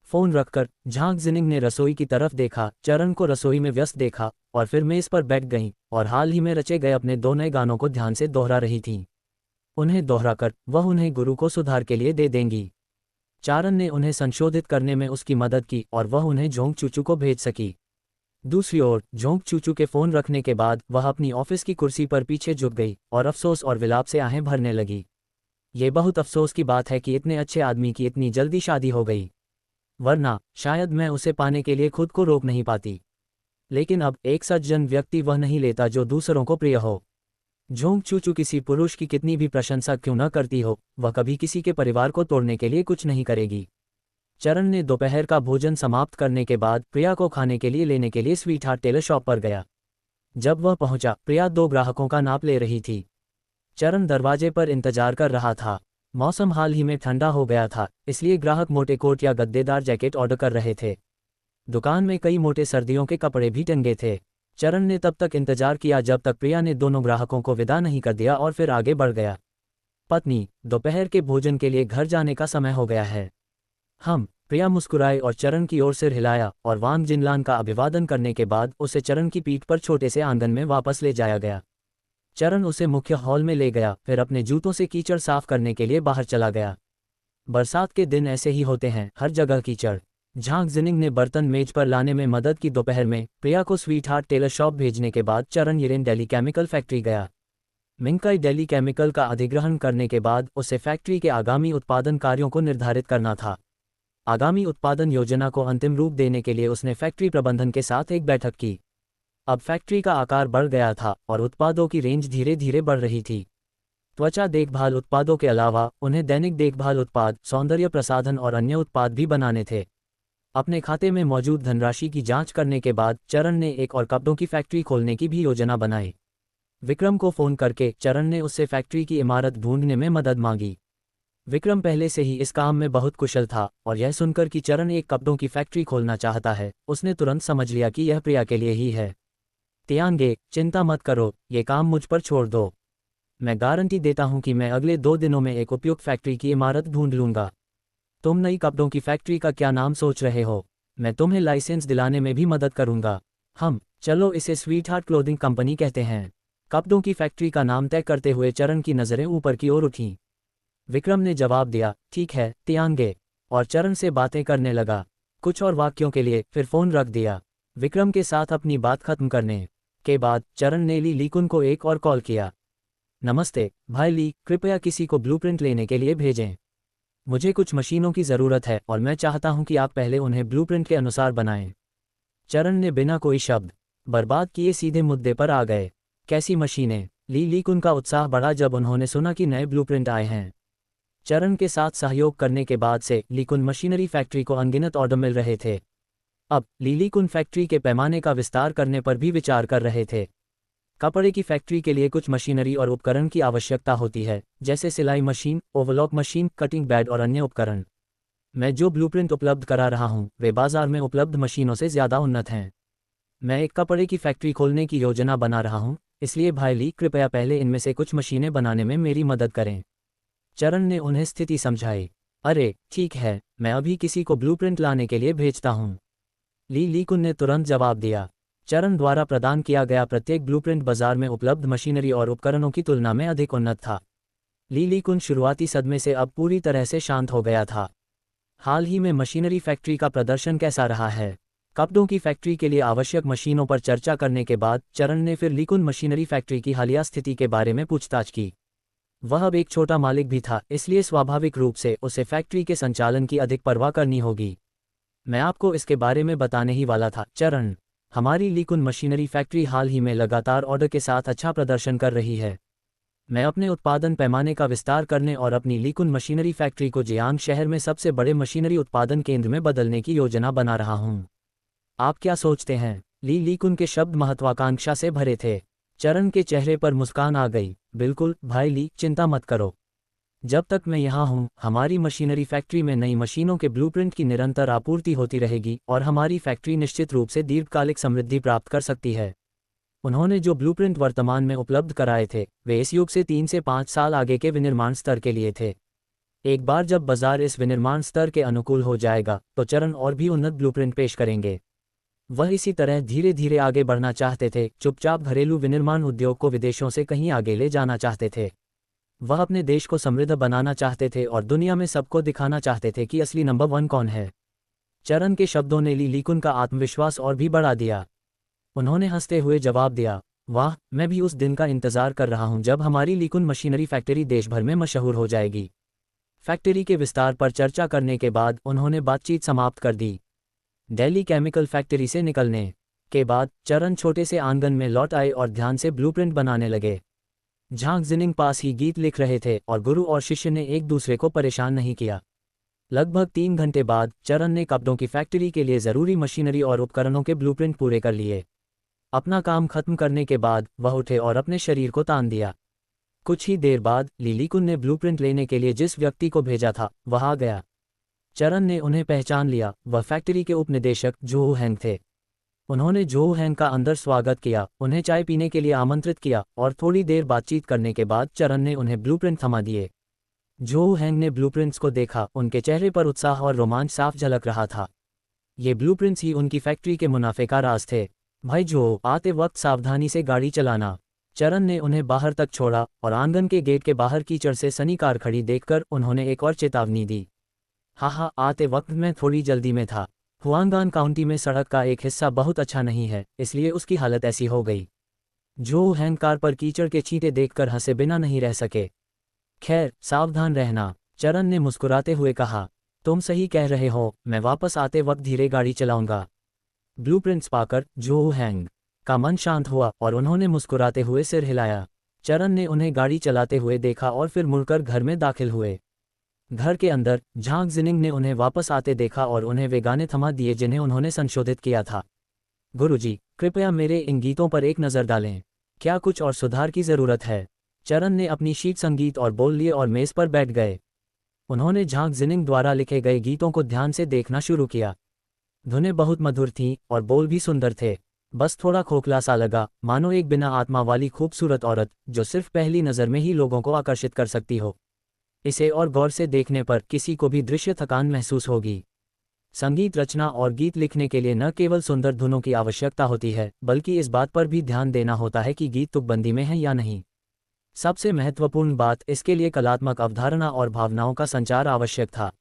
Speaker 1: फ़ोन रखकर झांग जिनिंग ने रसोई की तरफ देखा, चरण को रसोई में व्यस्त देखा और फिर मेज़ पर बैठ गईं और हाल ही में रचे गए अपने 2 नए गानों को ध्यान से दोहरा रही थीं। उन्हें दोहराकर वह उन्हें गुरु को सुधार के लिए दे देंगी। चारण ने उन्हें संशोधित करने में उसकी मदद की और वह उन्हें झोंग चूचू को भेज सकी। दूसरी ओर झोंग चूचू के फ़ोन रखने के बाद वह अपनी ऑफिस की कुर्सी पर पीछे झुक गई और अफसोस और विलाप से आहें भरने लगी। ये बहुत अफसोस की बात है कि इतने अच्छे आदमी की इतनी जल्दी शादी हो गई, वरना शायद मैं उसे पाने के लिए खुद को रोक नहीं पाती। लेकिन अब एक सज्जन व्यक्ति वह नहीं लेता जो दूसरों को प्रिय हो। झोंग चूचू किसी पुरुष की कितनी भी प्रशंसा क्यों न करती हो, वह कभी किसी के परिवार को तोड़ने के लिए कुछ नहीं करेगी। चरण ने दोपहर का भोजन समाप्त करने के बाद प्रिया को खाने के लिए लेने के लिए स्वीट हार्ट टेलर शॉप पर गया। जब वह पहुंचा, प्रिया 2 ग्राहकों का नाप ले रही थी। चरण दरवाजे पर इंतजार कर रहा था। मौसम हाल ही में ठंडा हो गया था, इसलिए ग्राहक मोटे कोट या गद्देदार जैकेट ऑर्डर कर रहे थे। दुकान में कई मोटे सर्दियों के कपड़े भी टंगे थे। चरण ने तब तक इंतजार किया जब तक प्रिया ने दोनों ग्राहकों को विदा नहीं कर दिया और फिर आगे बढ़ गया। पत्नी, दोपहर के भोजन के लिए घर जाने का समय हो गया है। प्रिया मुस्कुराई और चरण की ओर सिर हिलाया और वांग जिनलान का अभिवादन करने के बाद उसे चरण की पीठ पर छोटे से आंगन में वापस ले जाया गया। चरण उसे मुख्य हॉल में ले गया, फिर अपने जूतों से कीचड़ साफ करने के लिए बाहर चला गया। बरसात के दिन ऐसे ही होते हैं, हर जगह कीचड़। झांग जिनिंग ने बर्तन मेज पर लाने में मदद की। दोपहर में प्रिया को स्वीट हार्ट टेलर शॉप भेजने के बाद चरण यिरेन डेली केमिकल फैक्ट्री गया। मिंकाई डेली केमिकल का अधिग्रहण करने के बाद उसे फैक्ट्री के आगामी उत्पादन कार्यों को निर्धारित करना था। आगामी उत्पादन योजना को अंतिम रूप देने के लिए उसने फैक्ट्री प्रबंधन के साथ एक बैठक की। अब फैक्ट्री का आकार बढ़ गया था और उत्पादों की रेंज धीरे धीरे बढ़ रही थी। त्वचा देखभाल उत्पादों के अलावा उन्हें दैनिक देखभाल उत्पाद, सौंदर्य प्रसाधन और अन्य उत्पाद भी बनाने थे। अपने खाते में मौजूद धनराशि की जांच करने के बाद चरण ने एक और कपड़ों की फैक्ट्री खोलने की भी योजना बनाई। विक्रम को फ़ोन करके चरण ने उससे फैक्ट्री की इमारत ढूंढने में मदद मांगी। विक्रम पहले से ही इस काम में बहुत कुशल था और यह सुनकर कि चरण एक कपड़ों की फैक्ट्री खोलना चाहता है, उसने तुरंत समझ लिया कि यह प्रिया के लिए ही है। तियांगे, चिंता मत करो, ये काम मुझ पर छोड़ दो। मैं गारंटी देता हूं कि मैं अगले 2 दिनों में एक उपयुक्त फैक्ट्री की इमारत ढूंढ लूंगा। तुम नई कपड़ों की फैक्ट्री का क्या नाम सोच रहे हो? मैं तुम्हें लाइसेंस दिलाने में भी मदद करूंगा। चलो इसे स्वीट हार्ट क्लोथिंग कंपनी कहते हैं। कपड़ों की फैक्ट्री का नाम तय करते हुए चरण की नज़रें ऊपर की ओर उठीं। विक्रम ने जवाब दिया, ठीक है तियांगे, और चरण से बातें करने लगा। कुछ और वाक्यों के लिए फिर फ़ोन रख दिया। विक्रम के साथ अपनी बात खत्म करने के बाद चरण ने ली लीकुन को एक और कॉल किया। नमस्ते भाई ली, कृपया किसी को ब्लूप्रिंट लेने के लिए भेजें। मुझे कुछ मशीनों की ज़रूरत है और मैं चाहता हूं कि आप पहले उन्हें ब्लूप्रिंट के अनुसार बनाएं। चरण ने बिना कोई शब्द बर्बाद किए सीधे मुद्दे पर आ गए। कैसी मशीनें? ली लीकुन का उत्साह बढ़ा जब उन्होंने सुना कि नए ब्लूप्रिंट आए हैं। चरण के साथ सहयोग करने के बाद से लीकुन मशीनरी फैक्ट्री को अनगिनत ऑर्डर मिल रहे थे। अब लीकुन फैक्ट्री के पैमाने का विस्तार करने पर भी विचार कर रहे थे। कपड़े की फैक्ट्री के लिए कुछ मशीनरी और उपकरण की आवश्यकता होती है, जैसे सिलाई machine, overlock machine, cutting bed और अन्य उपकरण। मैं जो ब्लूप्रिंट उपलब्ध करा रहा हूं, वे बाजार में उपलब्ध मशीनों से ज़्यादा उन्नत हैं। मैं एक कपड़े की फैक्ट्री खोलने की योजना बना रहा हूं, इसलिए भाई ली कृपया पहले इनमें से कुछ मशीनें बनाने में मेरी मदद करें। चरण ने उन्हें स्थिति समझाई। अरे ठीक है, मैं अभी किसी को ब्लूप्रिंट लाने के लिए भेजता हूँ। ली लीकुन ने तुरंत जवाब दिया। चरण द्वारा प्रदान किया गया प्रत्येक ब्लूप्रिंट बाजार में उपलब्ध मशीनरी और उपकरणों की तुलना में अधिक उन्नत था। ली लीकुन शुरुआती सदमे से अब पूरी तरह से शांत हो गया था। हाल ही में मशीनरी फैक्ट्री का प्रदर्शन कैसा रहा है? कपड़ों की फैक्ट्री के लिए आवश्यक मशीनों पर चर्चा करने के बाद चरण ने फिर लीकुन मशीनरी फैक्ट्री की हालिया स्थिति के बारे में पूछताछ की। वह अब एक छोटा मालिक भी था, इसलिए स्वाभाविक रूप से उसे फैक्ट्री के संचालन की अधिक परवाह करनी होगी। मैं आपको इसके बारे में बताने ही वाला था चरण। हमारी लीकुन मशीनरी फैक्ट्री हाल ही में लगातार ऑर्डर के साथ अच्छा प्रदर्शन कर रही है। मैं अपने उत्पादन पैमाने का विस्तार करने और अपनी लीकुन मशीनरी फैक्ट्री को जियांग शहर में सबसे बड़े मशीनरी उत्पादन केंद्र में बदलने की योजना बना रहा हूँ। आप क्या सोचते हैं? ली लीकुन के शब्द महत्वाकांक्षा से भरे थे। चरण के चेहरे पर मुस्कान आ गई। बिल्कुल भाई ली, चिंता मत करो। जब तक मैं यहाँ हूँ, हमारी मशीनरी फैक्ट्री में नई मशीनों के ब्लूप्रिंट की निरंतर आपूर्ति होती रहेगी और हमारी फैक्ट्री निश्चित रूप से दीर्घकालिक समृद्धि प्राप्त कर सकती है। उन्होंने जो ब्लूप्रिंट वर्तमान में उपलब्ध कराए थे, वे इस युग से 3 से 5 साल आगे के विनिर्माण स्तर के लिए थे। एक बार जब बाजार इस विनिर्माण स्तर के अनुकूल हो जाएगा, तो चरण और भी उन्नत ब्लूप्रिंट पेश करेंगे। वह इसी तरह धीरे धीरे आगे बढ़ना चाहते थे, चुपचाप घरेलू विनिर्माण उद्योग को विदेशों से कहीं आगे ले जाना चाहते थे। वह अपने देश को समृद्ध बनाना चाहते थे और दुनिया में सबको दिखाना चाहते थे कि असली नंबर 1 कौन है। चरण के शब्दों ने ली लीकुन का आत्मविश्वास और भी बढ़ा दिया। उन्होंने हंसते हुए जवाब दिया, वाह, मैं भी उस दिन का इंतजार कर रहा हूं जब हमारी लीकुन मशीनरी फैक्ट्री देश भर में मशहूर हो जाएगी। फैक्ट्री के विस्तार पर चर्चा करने के बाद उन्होंने बातचीत समाप्त कर दी। डेली केमिकल फैक्ट्री से निकलने के बाद चरण छोटे से आंगन में लौट आए और ध्यान से ब्लूप्रिंट बनाने लगे। झांग जिनिंग पास ही गीत लिख रहे थे और गुरु और शिष्य ने एक दूसरे को परेशान नहीं किया। लगभग 3 घंटे बाद चरण ने कपड़ों की फैक्ट्री के लिए ज़रूरी मशीनरी और उपकरणों के ब्लूप्रिंट पूरे कर लिए। अपना काम खत्म करने के बाद वह उठे और अपने शरीर को तान दिया। कुछ ही देर बाद ली लीकुन ने ब्लूप्रिंट लेने के लिए जिस व्यक्ति को भेजा था, वह आ गया। चरण ने उन्हें पहचान लिया। वह फैक्ट्री के उपनिदेशक जो हैंग थे। उन्होंने जो हैंग का अंदर स्वागत किया, उन्हें चाय पीने के लिए आमंत्रित किया और थोड़ी देर बातचीत करने के बाद चरण ने उन्हें ब्लूप्रिंट थमा दिए। जो हैंग ने ब्लूप्रिंट्स को देखा, उनके चेहरे पर उत्साह और रोमांच साफ झलक रहा था। ये ब्लूप्रिंट्स ही उनकी फैक्ट्री के मुनाफे का राज थे। भाई जो, आते वक्त सावधानी से गाड़ी चलाना। चरण ने उन्हें बाहर तक छोड़ा और आंगन के गेट के बाहर कीचड़ से सनी कार खड़ी देखकर उन्होंने एक और चेतावनी दी। हाँ, आते वक्त मैं थोड़ी जल्दी में था। हुआंगान काउंटी में सड़क का एक हिस्सा बहुत अच्छा नहीं है, इसलिए उसकी हालत ऐसी हो गई। जो हैंग कार पर कीचड़ के छींटे देखकर हंसे बिना नहीं रह सके। खैर, सावधान रहना, चरण ने मुस्कुराते हुए कहा। तुम सही कह रहे हो, मैं वापस आते वक्त धीरे गाड़ी चलाऊंगा। ब्लूप्रिंट्स पाकर जो हैंग का मन शांत हुआ और उन्होंने मुस्कुराते हुए सिर हिलाया। चरण ने उन्हें गाड़ी चलाते हुए देखा और फिर मुड़कर घर में दाखिल हुए। घर के अंदर झांग जिनिंग ने उन्हें वापस आते देखा और उन्हें वे गाने थमा दिए जिन्हें उन्होंने संशोधित किया था। गुरुजी, कृपया मेरे इन गीतों पर एक नज़र डालें। क्या कुछ और सुधार की ज़रूरत है? चरण ने अपनी शीट संगीत और बोल लिए और मेज़ पर बैठ गए। उन्होंने झांग जिनिंग द्वारा लिखे गए गीतों को ध्यान से देखना शुरू किया। धुनें बहुत मधुर थीं और बोल भी सुंदर थे। बस थोड़ा खोखला सा लगा, मानो एक बिना आत्मा वाली खूबसूरत औरत जो सिर्फ पहली नज़र में ही लोगों को आकर्षित कर सकती हो। इसे और गौर से देखने पर किसी को भी दृश्य थकान महसूस होगी। संगीत रचना और गीत लिखने के लिए न केवल सुंदर धुनों की आवश्यकता होती है, बल्कि इस बात पर भी ध्यान देना होता है कि गीत तुकबंदी में है या नहीं। सबसे महत्वपूर्ण बात, इसके लिए कलात्मक अवधारणा और भावनाओं का संचार आवश्यक था।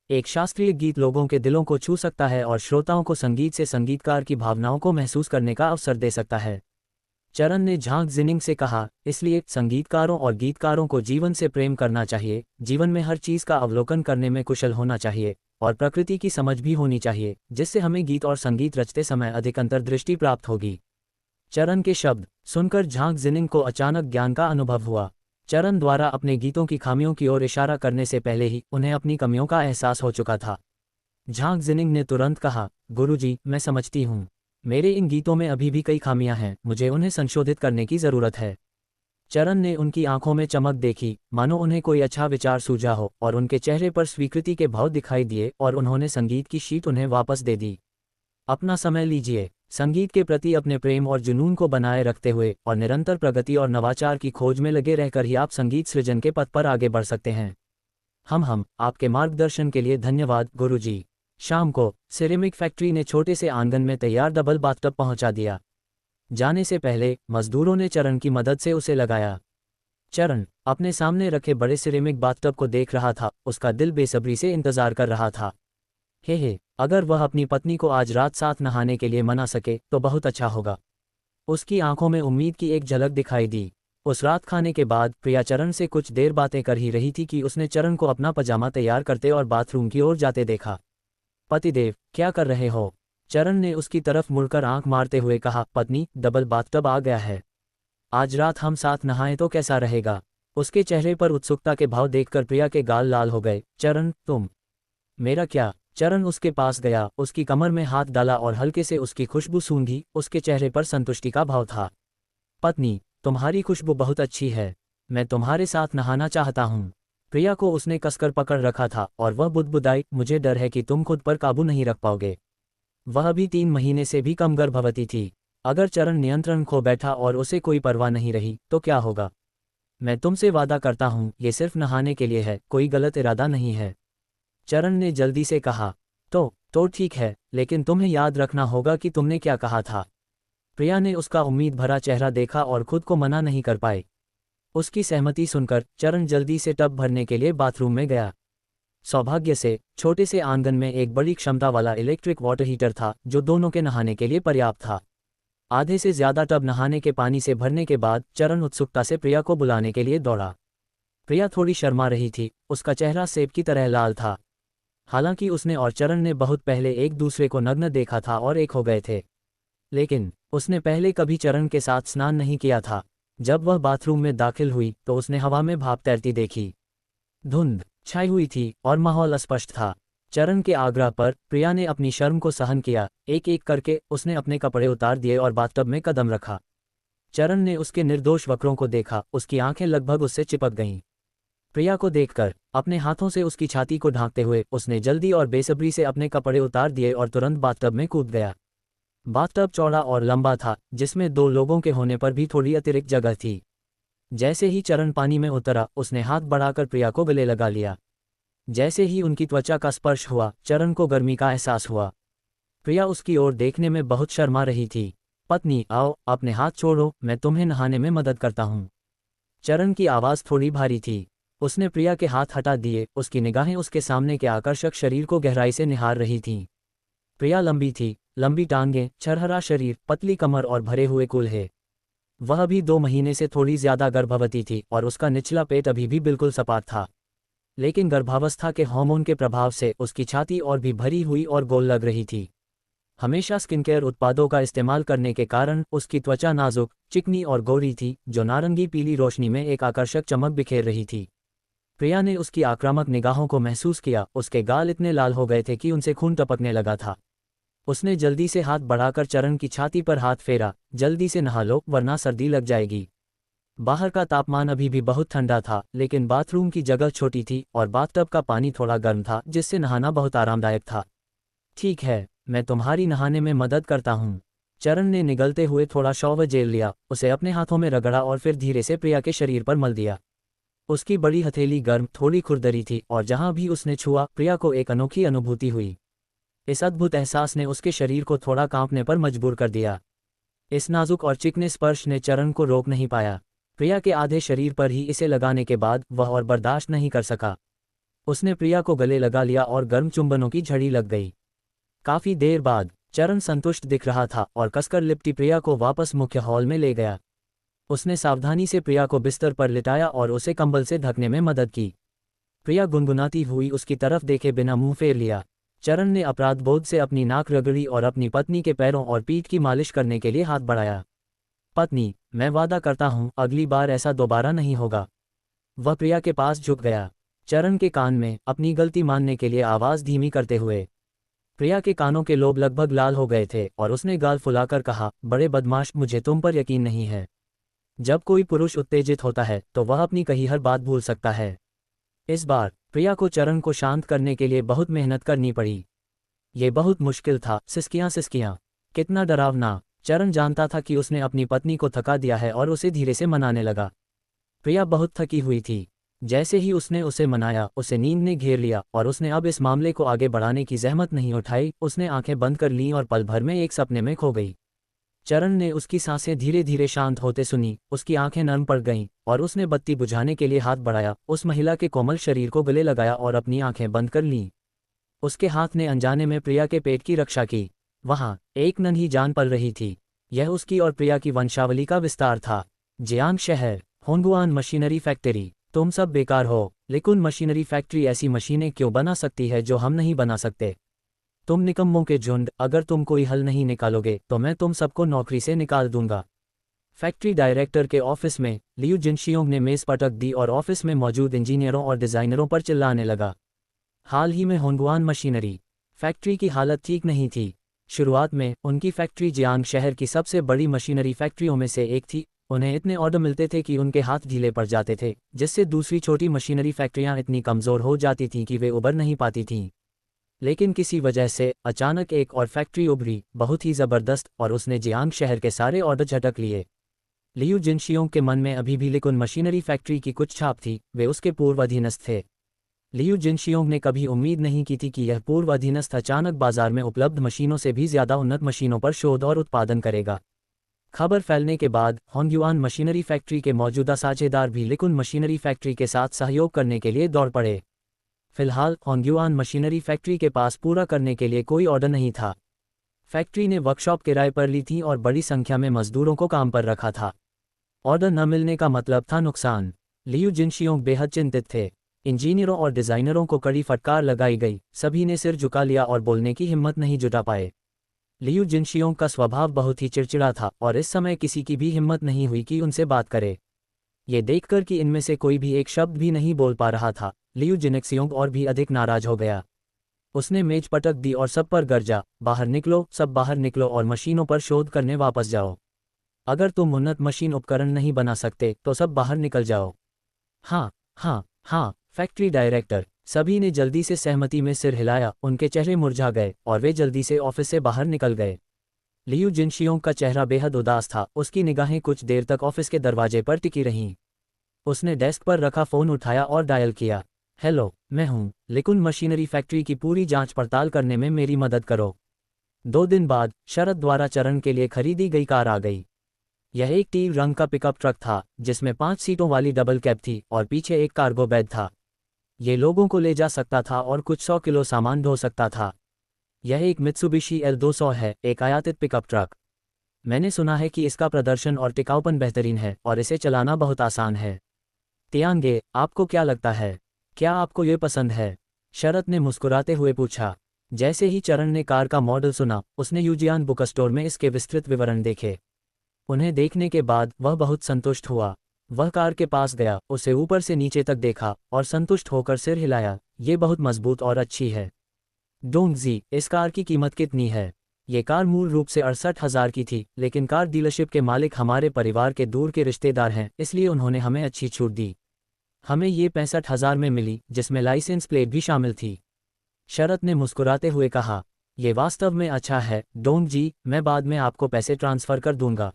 Speaker 1: एक शास्त्रीय गीत लोगों के दिलों को छू सकता है और श्रोताओं को संगीत से संगीतकार की भावनाओं को महसूस करने का अवसर दे सकता है। चरण ने झांग जिनिंग से कहा, इसलिए संगीतकारों और गीतकारों को जीवन से प्रेम करना चाहिए, जीवन में हर चीज़ का अवलोकन करने में कुशल होना चाहिए और प्रकृति की समझ भी होनी चाहिए, जिससे हमें गीत और संगीत रचते समय अधिक अंतर्दृष्टि प्राप्त होगी। चरण के शब्द सुनकर झांग जिनिंग को अचानक ज्ञान का अनुभव हुआ। चरण द्वारा अपने गीतों की खामियों की ओर इशारा करने से पहले ही उन्हें अपनी कमियों का एहसास हो चुका था। झांग जिनिंग ने तुरंत कहा, गुरुजी, मैं समझती हूँ। मेरे इन गीतों में अभी भी कई खामियां हैं, मुझे उन्हें संशोधित करने की ज़रूरत है। चरण ने उनकी आंखों में चमक देखी, मानो उन्हें कोई अच्छा विचार सूझा हो, और उनके चेहरे पर स्वीकृति के भाव दिखाई दिए और उन्होंने संगीत की शीट उन्हें वापस दे दी। अपना समय लीजिए। संगीत के प्रति अपने प्रेम और जुनून को बनाए रखते हुए और निरंतर प्रगति और नवाचार की खोज में लगे रहकर ही आप संगीत सृजन के पथ पर आगे बढ़ सकते हैं। हम आपके मार्गदर्शन के लिए धन्यवाद, गुरुजी। शाम को सिरेमिक फैक्ट्री ने छोटे से आंगन में तैयार डबल बाथटब पहुंचा दिया। जाने से पहले मजदूरों ने चरण की मदद से उसे लगाया। चरण अपने सामने रखे बड़े सिरेमिक बाथटब को देख रहा था, उसका दिल बेसब्री से इंतजार कर रहा था। हे, अगर वह अपनी पत्नी को आज रात साथ नहाने के लिए मना सके तो बहुत अच्छा होगा। उसकी आंखों में उम्मीद की एक झलक दिखाई दी। उस रात खाने के बाद प्रिया चरण से कुछ देर बातें कर ही रही थी कि उसने चरण को अपना पजामा तैयार करते और बाथरूम की ओर जाते देखा। पतिदेव, क्या कर रहे हो? चरण ने उसकी तरफ मुड़कर आंख मारते हुए कहा, पत्नी, डबल बाथटब आ गया है। आज रात हम साथ नहाएं तो कैसा रहेगा? उसके चेहरे पर उत्सुकता के भाव देखकर प्रिया के गाल लाल हो गए। चरण, तुम? मेरा क्या? चरण उसके पास गया, उसकी कमर में हाथ डाला और हल्के से उसकी खुशबू सूंघी। उसके चेहरे पर संतुष्टि का भाव था। पत्नी, तुम्हारी खुशबू बहुत अच्छी है। मैं तुम्हारे साथ नहाना चाहता हूँ। प्रिया को उसने कसकर पकड़ रखा था और वह बुदबुदाई, मुझे डर है कि तुम खुद पर काबू नहीं रख पाओगे। वह भी 3 महीने से भी कम गर्भवती थी। अगर चरण नियंत्रण खो बैठा और उसे कोई परवाह नहीं रही तो क्या होगा? मैं तुमसे वादा करता हूँ, ये सिर्फ नहाने के लिए है, कोई गलत इरादा नहीं है। चरण ने जल्दी से कहा, तो ठीक है, लेकिन तुम्हें याद रखना होगा कि तुमने क्या कहा था। प्रिया ने उसका उम्मीद भरा चेहरा देखा और खुद को मना नहीं कर पाई। उसकी सहमति सुनकर चरण जल्दी से टब भरने के लिए बाथरूम में गया। सौभाग्य से छोटे से आंगन में एक बड़ी क्षमता वाला इलेक्ट्रिक वाटर हीटर था जो दोनों के नहाने के लिए पर्याप्त था। आधे से ज्यादा टब नहाने के पानी से भरने के बाद चरण उत्सुकता से प्रिया को बुलाने के लिए दौड़ा। प्रिया थोड़ी शर्मा रही थी, उसका चेहरा सेब की तरह लाल था। हालांकि उसने और चरण ने बहुत पहले एक दूसरे को नग्न देखा था और एक हो गए थे, लेकिन उसने पहले कभी चरण के साथ स्नान नहीं किया था। जब वह बाथरूम में दाखिल हुई तो उसने हवा में भाप तैरती देखी। धुंध छाई हुई थी और माहौल अस्पष्ट था। चरण के आग्रह पर प्रिया ने अपनी शर्म को सहन किया। एक एक करके उसने अपने कपड़े उतार दिए और बाथटब में कदम रखा। चरण ने उसके निर्दोष वक्रों को देखा, उसकी आंखें लगभग उससे चिपक गईं। प्रिया को देखकर अपने हाथों से उसकी छाती को ढांकते हुए उसने जल्दी और बेसब्री से अपने कपड़े उतार दिए और तुरंत बाथटब में कूद गया। बाथटब चौड़ा और लंबा था, जिसमें 2 लोगों के होने पर भी थोड़ी अतिरिक्त जगह थी। जैसे ही चरण पानी में उतरा, उसने हाथ बढ़ाकर प्रिया को गले लगा लिया। जैसे ही उनकी त्वचा का स्पर्श हुआ, चरण को गर्मी का एहसास हुआ। प्रिया उसकी ओर देखने में बहुत शर्मा रही थी। पत्नी, आओ, अपने हाथ छोड़ो, मैं तुम्हें नहाने में मदद करता हूँ। चरण की आवाज़ थोड़ी भारी थी। उसने प्रिया के हाथ हटा दिए, उसकी निगाहें उसके सामने के आकर्षक शरीर को गहराई से निहार रही थीं। प्रिया लंबी थी, लंबी टांगें, छरहरा शरीर, पतली कमर और भरे हुए कूल्हे। वह अभी 2 महीने से थोड़ी ज्यादा गर्भवती थी और उसका निचला पेट अभी भी बिल्कुल सपाट था। लेकिन गर्भावस्था के हार्मोन के प्रभाव से उसकी छाती और भी भरी हुई और गोल लग रही थी। हमेशा स्किनकेयर उत्पादों का इस्तेमाल करने के कारण उसकी त्वचा नाजुक, चिकनी और गोरी थी, जो नारंगी पीली रोशनी में एक आकर्षक चमक बिखेर रही थी। प्रिया ने उसकी आक्रामक निगाहों को महसूस किया। उसके गाल इतने लाल हो गए थे कि उनसे खून टपकने लगा था। उसने जल्दी से हाथ बढ़ाकर चरण की छाती पर हाथ फेरा। जल्दी से नहा लो, वरना सर्दी लग जाएगी। बाहर का तापमान अभी भी बहुत ठंडा था, लेकिन बाथरूम की जगह छोटी थी और बाथटब का पानी थोड़ा गर्म था, जिससे नहाना बहुत आरामदायक था। ठीक है, मैं तुम्हारी नहाने में मदद करता हूँ। चरण ने निगलते हुए थोड़ा शॉवर जेल लिया, उसे अपने हाथों में रगड़ा और फिर धीरे से प्रिया के शरीर पर मल दिया। उसकी बड़ी हथेली गर्म, थोड़ी खुरदरी थी और जहां भी उसने छुआ, प्रिया को एक अनोखी अनुभूति हुई। इस अद्भुत एहसास ने उसके शरीर को थोड़ा कांपने पर मजबूर कर दिया। इस नाजुक और चिकने स्पर्श ने चरण को रोक नहीं पाया। प्रिया के आधे शरीर पर ही इसे लगाने के बाद वह और बर्दाश्त नहीं कर सका। उसने प्रिया को गले लगा लिया और गर्म चुंबनों की झड़ी लग गई। काफी देर बाद चरण संतुष्ट दिख रहा था और कसकर लिपटी प्रिया को वापस मुख्य हॉल में ले गया। उसने सावधानी से प्रिया को बिस्तर पर लिटाया और उसे कंबल से ढकने में मदद की। प्रिया गुनगुनाती हुई उसकी तरफ देखे बिना मुंह फेर लिया। चरण ने अपराध बोध से अपनी नाक रगड़ी और अपनी पत्नी के पैरों और पीठ की मालिश करने के लिए हाथ बढ़ाया। पत्नी, मैं वादा करता हूँ, अगली बार ऐसा दोबारा नहीं होगा। वह प्रिया के पास झुक गया, चरण के कान में अपनी गलती मानने के लिए आवाज़ धीमी करते हुए। प्रिया के कानों के लोब लगभग लाल हो गए थे और उसने गाल फुलाकर कहा, बड़े बदमाश, मुझे तुम पर यकीन नहीं है। जब कोई पुरुष उत्तेजित होता है तो वह अपनी कही हर बात भूल सकता है। इस बार प्रिया को चरण को शांत करने के लिए बहुत मेहनत करनी पड़ी। ये बहुत मुश्किल था। सिसकियां सिसकियां, कितना डरावना। चरण जानता था कि उसने अपनी पत्नी को थका दिया है और उसे धीरे से मनाने लगा। प्रिया बहुत थकी हुई थी। जैसे ही उसने उसे मनाया, उसे नींद ने घेर लिया और उसने अब इस मामले को आगे बढ़ाने की जहमत नहीं उठाई। उसने आंखें बंद कर लीं और पल भर में एक सपने में खो गई। चरण ने उसकी सांसें धीरे धीरे शांत होते सुनी। उसकी आंखें नरम पड़ गईं और उसने बत्ती बुझाने के लिए हाथ बढ़ाया, उस महिला के कोमल शरीर को गले लगाया और अपनी आंखें बंद कर लीं। उसके हाथ ने अनजाने में प्रिया के पेट की रक्षा की। वहां एक नन्ही जान पल रही थी। यह उसकी और प्रिया की वंशावली का विस्तार था। जियांग शहर, होंगुआन मशीनरी फैक्ट्री। तुम सब बेकार हो। लिकुन मशीनरी फैक्ट्री ऐसी मशीनें क्यों बना सकती है जो हम नहीं बना सकते? तुम निकम्मों के झुंड, अगर तुम कोई हल नहीं निकालोगे तो मैं तुम सबको नौकरी से निकाल दूंगा। फैक्ट्री डायरेक्टर के ऑफिस में लियू जिनशियोंग ने मेज पटक दी और ऑफिस में मौजूद इंजीनियरों और डिजाइनरों पर चिल्लाने लगा। हाल ही में होंगुआन मशीनरी फैक्ट्री की हालत ठीक नहीं थी। शुरुआत में उनकी फैक्ट्री जियांग शहर की सबसे बड़ी मशीनरी फैक्ट्रियों में से एक थी। उन्हें इतने ऑर्डर मिलते थे कि उनके हाथ ढीले पड़ जाते थे, जिससे दूसरी छोटी मशीनरी फैक्ट्रियां इतनी कमज़ोर हो जाती थीं कि वे उबर नहीं पाती थीं। लेकिन किसी वजह से अचानक एक और फैक्ट्री उभरी, बहुत ही ज़बरदस्त, और उसने जियांग शहर के सारे ऑर्डर झटक लिए। लियू जिनशियोंग के मन में अभी भी लिकुन मशीनरी फैक्ट्री की कुछ छाप थी। वे उसके पूर्व अधीनस्थ थे। लियू जिनशियोंग ने कभी उम्मीद नहीं की थी कि यह पूर्व अधीनस्थ अचानक बाजार में उपलब्ध मशीनों से भी ज़्यादा उन्नत मशीनों पर शोध और उत्पादन करेगा। खबर फैलने के बाद होंगुआन मशीनरी फैक्ट्री के मौजूदा साझेदार भी लिकुन मशीनरी फैक्ट्री के साथ सहयोग करने के लिए दौड़ पड़े। फिलहाल होंगुआन मशीनरी फैक्ट्री के पास पूरा करने के लिए कोई ऑर्डर नहीं था। फैक्ट्री ने वर्कशॉप किराए पर ली थी और बड़ी संख्या में मजदूरों को काम पर रखा था। ऑर्डर न मिलने का मतलब था नुकसान। लियू जिनशियोंग बेहद चिंतित थे। इंजीनियरों और डिज़ाइनरों को कड़ी फटकार लगाई गई। सभी ने सिर झुका लिया और बोलने की हिम्मत नहीं जुटा पाए। लियू जिनशियोंग का स्वभाव बहुत ही चिड़चिड़ा था और इस समय किसी की भी हिम्मत नहीं हुई कि उनसे बात करे। ये देखकर कि इनमें से कोई भी एक शब्द भी नहीं बोल पा रहा था, लियू जिनेक्सियोंग और भी अधिक नाराज हो गया। उसने मेज पटक दी और सब पर गरजा, बाहर निकलो, सब बाहर निकलो और मशीनों पर शोध करने वापस जाओ। अगर तुम उन्नत मशीन उपकरण नहीं बना सकते तो सब बाहर निकल जाओ। हाँ हाँ हाँ, फैक्ट्री डायरेक्टर। सभी ने जल्दी से सहमति में सिर हिलाया। उनके चेहरे मुरझा गए और वे जल्दी से ऑफिस से बाहर निकल गए। लियू जिनशियोंग का चेहरा बेहद उदास था। उसकी निगाहें कुछ देर तक ऑफिस के दरवाजे पर टिकी रहीं। उसने डेस्क पर रखा फ़ोन उठाया और डायल किया। हेलो, मैं हूँ। लिकुन मशीनरी फैक्ट्री की पूरी जांच पड़ताल करने में मेरी मदद करो। 2 दिन बाद शरद द्वारा चरण के लिए खरीदी गई कार आ गई। यह एक टी रंग का पिकअप ट्रक था जिसमें 5 सीटों वाली डबल कैब थी और पीछे एक कार्गो बेड था। ये लोगों को ले जा सकता था और कुछ 100 किलो सामान ढो सकता था। यह एक मित्सुबिशी L200 है, एक आयातित पिकअप ट्रक। मैंने सुना है कि इसका प्रदर्शन और टिकाऊपन बेहतरीन है और इसे चलाना बहुत आसान है। तियांगे, आपको क्या लगता है? क्या आपको ये पसंद है? शरद ने मुस्कुराते हुए पूछा। जैसे ही चरण ने कार का मॉडल सुना, उसने यूजियान बुक स्टोर में इसके विस्तृत विवरण देखे। उन्हें देखने के बाद वह बहुत संतुष्ट हुआ। वह कार के पास गया, उसे ऊपर से नीचे तक देखा और संतुष्ट होकर सिर हिलाया। ये बहुत मजबूत और अच्छी है। डोंगजी, इस कार की कीमत कितनी है? ये कार मूल रूप से 68,000 की थी, लेकिन कार डीलरशिप के मालिक हमारे परिवार के दूर के रिश्तेदार हैं, इसलिए उन्होंने हमें अच्छी छूट दी। हमें ये 65,000 में मिली, जिसमें लाइसेंस प्लेट भी शामिल थी। शरद ने मुस्कुराते हुए कहा, ये वास्तव में अच्छा है डोंगजी, मैं बाद में आपको पैसे ट्रांसफ़र कर दूंगा।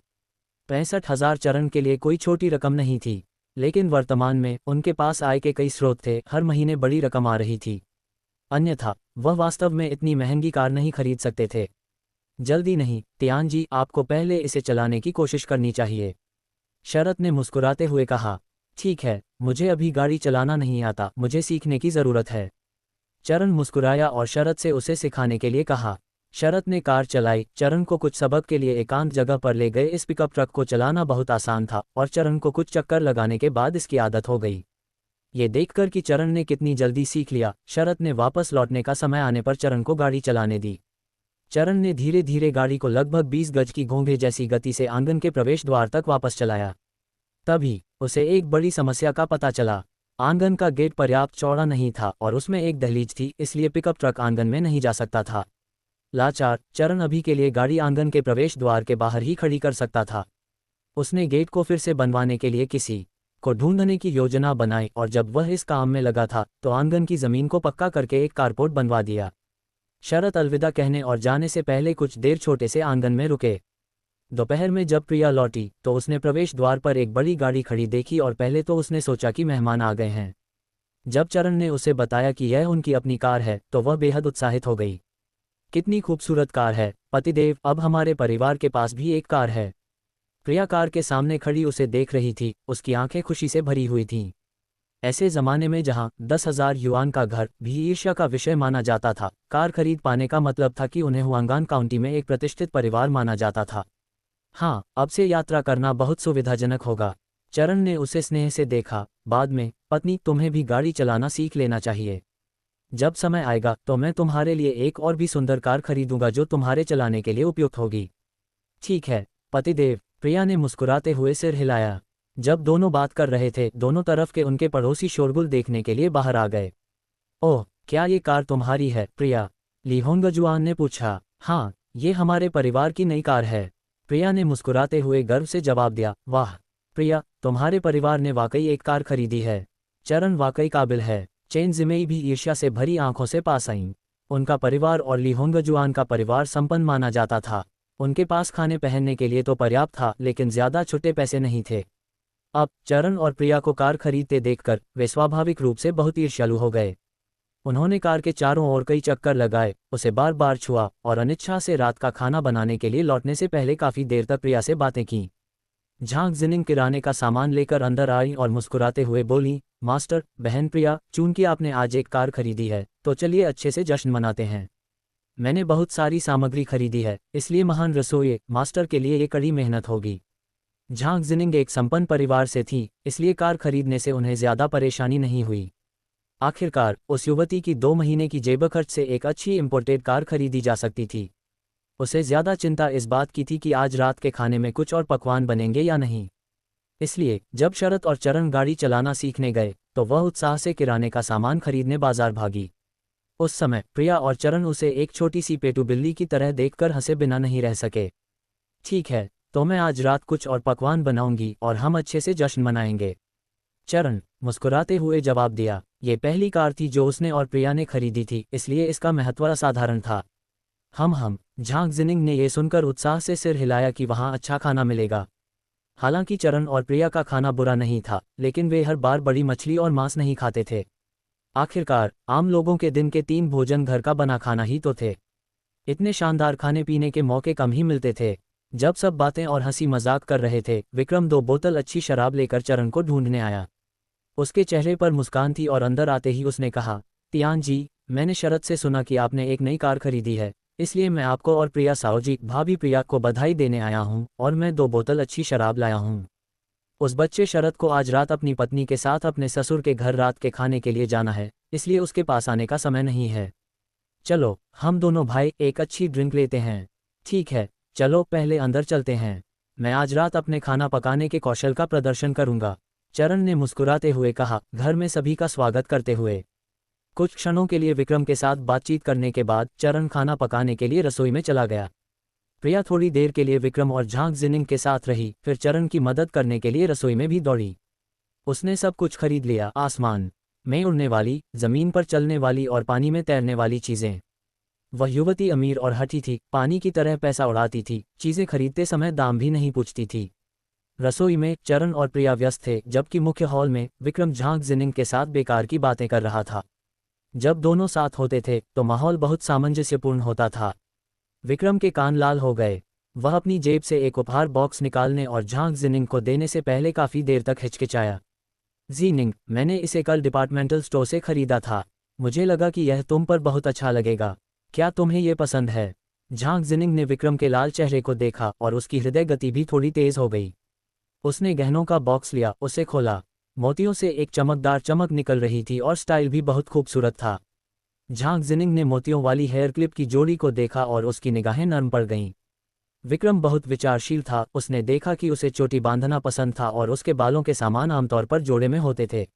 Speaker 1: 65,000 चरण के लिए कोई छोटी रकम नहीं थी, लेकिन वर्तमान में उनके पास आय के कई स्रोत थे, हर महीने बड़ी रकम आ रही थी। अन्यथा वह वास्तव में इतनी महंगी कार नहीं खरीद सकते थे। जल्दी नहीं, तियांजी, आपको पहले इसे चलाने की कोशिश करनी चाहिए। शरद ने मुस्कुराते हुए कहा, ठीक है, मुझे अभी गाड़ी चलाना नहीं आता, मुझे सीखने की ज़रूरत है। चरण मुस्कुराया और शरद से उसे सिखाने के लिए कहा। शरद ने कार चलाई, चरण को कुछ सबक के लिए एकांत जगह पर ले गए। इस पिकअप ट्रक को चलाना बहुत आसान था और चरण को कुछ चक्कर लगाने के बाद इसकी आदत हो गई। ये देखकर कि चरण ने कितनी जल्दी सीख लिया, शरद ने वापस लौटने का समय आने पर चरण को गाड़ी चलाने दी। चरण ने धीरे धीरे गाड़ी को लगभग 20 गज की घोंघे जैसी गति से आंगन के प्रवेश द्वार तक वापस चलाया। तभी उसे एक बड़ी समस्या का पता चला। आंगन का गेट पर्याप्त चौड़ा नहीं था और उसमें एक दहलीज थी, इसलिए पिकअप ट्रक आंगन में नहीं जा सकता था। लाचार चरण अभी के लिए गाड़ी आंगन के प्रवेश द्वार के बाहर ही खड़ी कर सकता था। उसने गेट को फिर से बनवाने के लिए किसी को ढूंढने की योजना बनाई और जब वह इस काम में लगा था तो आंगन की जमीन को पक्का करके एक कारपोर्ट बनवा दिया। शरद अलविदा कहने और जाने से पहले कुछ देर छोटे से आंगन में रुके। दोपहर में जब प्रिया लौटी तो उसने प्रवेश द्वार पर एक बड़ी गाड़ी खड़ी देखी और पहले तो उसने सोचा कि मेहमान आ गए हैं। जब चरण ने उसे बताया कि यह उनकी अपनी कार है तो वह बेहद उत्साहित हो गई। कितनी खूबसूरत कार है पतिदेव, अब हमारे परिवार के पास भी एक कार है। प्रिया कार के सामने खड़ी उसे देख रही थी, उसकी आंखें खुशी से भरी हुई थीं। ऐसे जमाने में जहां 10,000 युआन का घर भी ईर्ष्या का विषय माना जाता था, कार खरीद पाने का मतलब था कि उन्हें हुआंगान काउंटी में एक प्रतिष्ठित परिवार माना जाता था। हाँ, अब से यात्रा करना बहुत सुविधाजनक होगा। चरण ने उसे स्नेह से देखा। बाद में, पत्नी, तुम्हें भी गाड़ी चलाना सीख लेना चाहिए। जब समय आएगा तो मैं तुम्हारे लिए एक और भी सुंदर कार खरीदूंगा जो तुम्हारे चलाने के लिए उपयुक्त होगी। ठीक है पतिदेव, प्रिया ने मुस्कुराते हुए सिर हिलाया। जब दोनों बात कर रहे थे, दोनों तरफ के उनके पड़ोसी शोरगुल देखने के लिए बाहर आ गए। ओह, क्या ये कार तुम्हारी है प्रिया? ली होंगजुआन ने पूछा। हाँ, ये हमारे परिवार की नई कार है, प्रिया ने मुस्कुराते हुए गर्व से जवाब दिया। वाह प्रिया, तुम्हारे परिवार ने वाकई एक कार खरीदी है। चरण वाकई काबिल है। चेन जिमेई भी ईर्ष्या से भरी आंखों से पास आईं। उनका परिवार और ली होंगजुआन का परिवार संपन्न माना जाता था। उनके पास खाने पहनने के लिए तो पर्याप्त था, लेकिन ज्यादा छोटे पैसे नहीं थे। अब चरण और प्रिया को कार खरीदते देखकर वे स्वाभाविक रूप से बहुत ईर्ष्यालु हो गए। उन्होंने कार के चारों ओर कई चक्कर लगाए, उसे बार बार छुआ और अनिच्छा से रात का खाना बनाने के लिए लौटने से पहले काफी देर तक प्रिया से बातें की। झांग जिनिंग किराने का सामान लेकर अंदर आई और मुस्कुराते हुए बोली, मास्टर, बहन प्रिया, चूंकि आपने आज एक कार खरीदी है तो चलिए अच्छे से जश्न मनाते हैं। मैंने बहुत सारी सामग्री खरीदी है, इसलिए महान रसोई मास्टर के लिए ये कड़ी मेहनत होगी। झांग जिनिंग एक संपन्न परिवार से थी, इसलिए कार खरीदने से उन्हें ज्यादा परेशानी नहीं हुई। आखिरकार उस युवती की 2 महीने की जेब खर्च से एक अच्छी इंपोर्टेड कार खरीदी जा सकती थी। उसे ज्यादा चिंता इस बात की थी कि आज रात के खाने में कुछ और पकवान बनेंगे या नहीं। इसलिए जब शरद और चरण गाड़ी चलाना सीखने गए तो वह उत्साह से किराने का सामान खरीदने बाजार भागी। उस समय प्रिया और चरण उसे एक छोटी सी पेटू बिल्ली की तरह देखकर हंसे बिना नहीं रह सके। ठीक है, तो मैं आज रात कुछ और पकवान बनाऊंगी और हम अच्छे से जश्न मनाएंगे, चरण मुस्कुराते हुए जवाब दिया। ये पहली कार थी जो उसने और प्रिया ने खरीदी थी, इसलिए इसका महत्व असाधारण था। हम झांग जिनिंग ने यह सुनकर उत्साह से सिर हिलाया कि वहाँ अच्छा खाना मिलेगा। हालांकि चरण और प्रिया का खाना बुरा नहीं था, लेकिन वे हर बार बड़ी मछली और मांस नहीं खाते थे। आखिरकार आम लोगों के दिन के 3 भोजन घर का बना खाना ही तो थे। इतने शानदार खाने पीने के मौके कम ही मिलते थे। जब सब बातें और हंसी मजाक कर रहे थे, विक्रम 2 बोतल अच्छी शराब लेकर चरण को ढूंढने आया। उसके चेहरे पर मुस्कान थी और अंदर आते ही उसने कहा, तियान जी, मैंने शरत से सुना कि आपने एक नई कार खरीदी है, इसलिए मैं आपको और प्रिया साओजी भाभी प्रिया को बधाई देने आया हूँ और मैं 2 बोतल अच्छी शराब लाया हूँ। उस बच्चे शरत को आज रात अपनी पत्नी के साथ अपने ससुर के घर रात के खाने के लिए जाना है, इसलिए उसके पास आने का समय नहीं है। चलो हम दोनों भाई एक अच्छी ड्रिंक लेते हैं। ठीक है, चलो पहले अंदर चलते हैं। मैं आज रात अपने खाना पकाने के कौशल का प्रदर्शन करूंगा, चरण ने मुस्कुराते हुए कहा, घर में सभी का स्वागत करते हुए। कुछ क्षणों के लिए विक्रम के साथ बातचीत करने के बाद चरण खाना पकाने के लिए रसोई में चला गया। प्रिया थोड़ी देर के लिए विक्रम और झांग जिनिंग के साथ रही, फिर चरण की मदद करने के लिए रसोई में भी दौड़ी। उसने सब कुछ खरीद लिया, आसमान में उड़ने वाली, जमीन पर चलने वाली और पानी में तैरने वाली चीजें। वह युवती अमीर और हठी थी, पानी की तरह पैसा उड़ाती थी, चीजें खरीदते समय दाम भी नहीं पूछती थी। रसोई में चरण और प्रिया व्यस्त थे, जबकि मुख्य हॉल में विक्रम झांग जिनिंग के साथ बेकार की बातें कर रहा था। जब दोनों साथ होते थे तो माहौल बहुत सामंजस्यपूर्ण होता था। विक्रम के कान लाल हो गए। वह अपनी जेब से एक उपहार बॉक्स निकालने और झांग जिनिंग को देने से पहले काफी देर तक हिचकिचाया। जीनिंग, मैंने इसे कल डिपार्टमेंटल स्टोर से खरीदा था। मुझे लगा कि यह तुम पर बहुत अच्छा लगेगा। क्या तुम्हें ये पसंद है? झांग जिनिंग ने विक्रम के लाल चेहरे को देखा और उसकी हृदय गति भी थोड़ी तेज हो गई। उसने गहनों का बॉक्स लिया, उसे खोला। मोतियों से एक चमकदार चमक निकल रही थी और स्टाइल भी बहुत खूबसूरत था। झांग जिनिंग ने मोतियों वाली हेयर क्लिप की जोड़ी को देखा और उसकी निगाहें नर्म पड़ गईं। विक्रम बहुत विचारशील था, उसने देखा कि उसे चोटी बांधना पसंद था और उसके बालों के सामान आमतौर पर जोड़े में होते थे।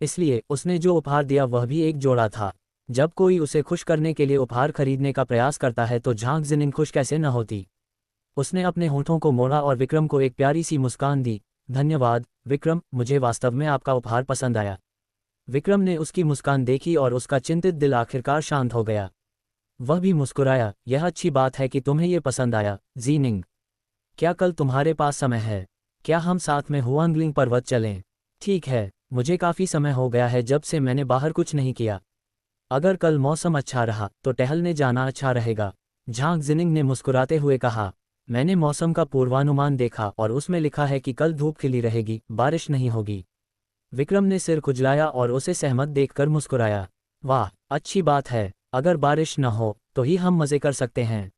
Speaker 1: इसलिए उसने जो उपहार दिया वह भी एक जोड़ा था। जब कोई उसे खुश करने के लिए उपहार खरीदने का प्रयास करता है तो झांग जिनिंग खुश कैसे न होती। उसने अपने होठों को मोड़ा और विक्रम को एक प्यारी सी मुस्कान दी। धन्यवाद विक्रम, मुझे वास्तव में आपका उपहार पसंद आया। विक्रम ने उसकी मुस्कान देखी और उसका चिंतित दिल आखिरकार शांत हो गया। वह भी मुस्कुराया, यह अच्छी बात है कि तुम्हें ये पसंद आया। जीनिंग, क्या कल तुम्हारे पास समय है? क्या हम साथ में हुआंगलिंग पर्वत चलें? ठीक है, मुझे काफ़ी समय हो गया है जब से मैंने बाहर कुछ नहीं किया। अगर कल मौसम अच्छा रहा तो टहलने जाना अच्छा रहेगा। झांग जिनिंग ने मुस्कुराते हुए कहा, मैंने मौसम का पूर्वानुमान देखा और उसमें लिखा है कि कल धूप खिली रहेगी, बारिश नहीं होगी। विक्रम ने सिर खुजलाया और उसे सहमत देखकर मुस्कुराया। वाह, अच्छी बात है, अगर बारिश न हो तो ही हम मज़े कर सकते हैं।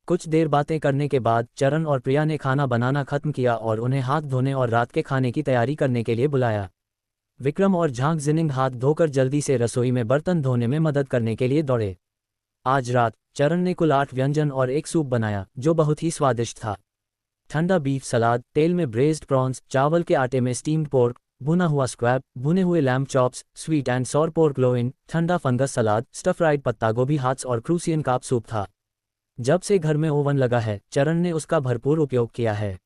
Speaker 1: कुछ देर बातें करने के बाद चरण और प्रिया ने खाना बनाना खत्म किया और उन्हें हाथ धोने और रात के खाने की तैयारी करने के लिए बुलाया। विक्रम और झांग जिनिंग हाथ धोकर जल्दी से रसोई में बर्तन धोने में मदद करने के लिए दौड़े। आज रात चरण ने कुल 8 व्यंजन और एक सूप बनाया, जो बहुत ही स्वादिष्ट था। ठंडा बीफ सलाद, तेल में ब्रेज्ड प्रॉन्स, चावल के आटे में स्टीम्ड पोर्क, भुना हुआ स्क्वैब, भुने हुए lamb chops, sweet and sour pork lion, ठंडा फंगस सलाद, स्टफ फ्राइड पत्ता गोभी हाट्स और क्रूसियन काप सूप था। जब से घर में ओवन लगा है, चरण ने उसका भरपूर उपयोग किया है।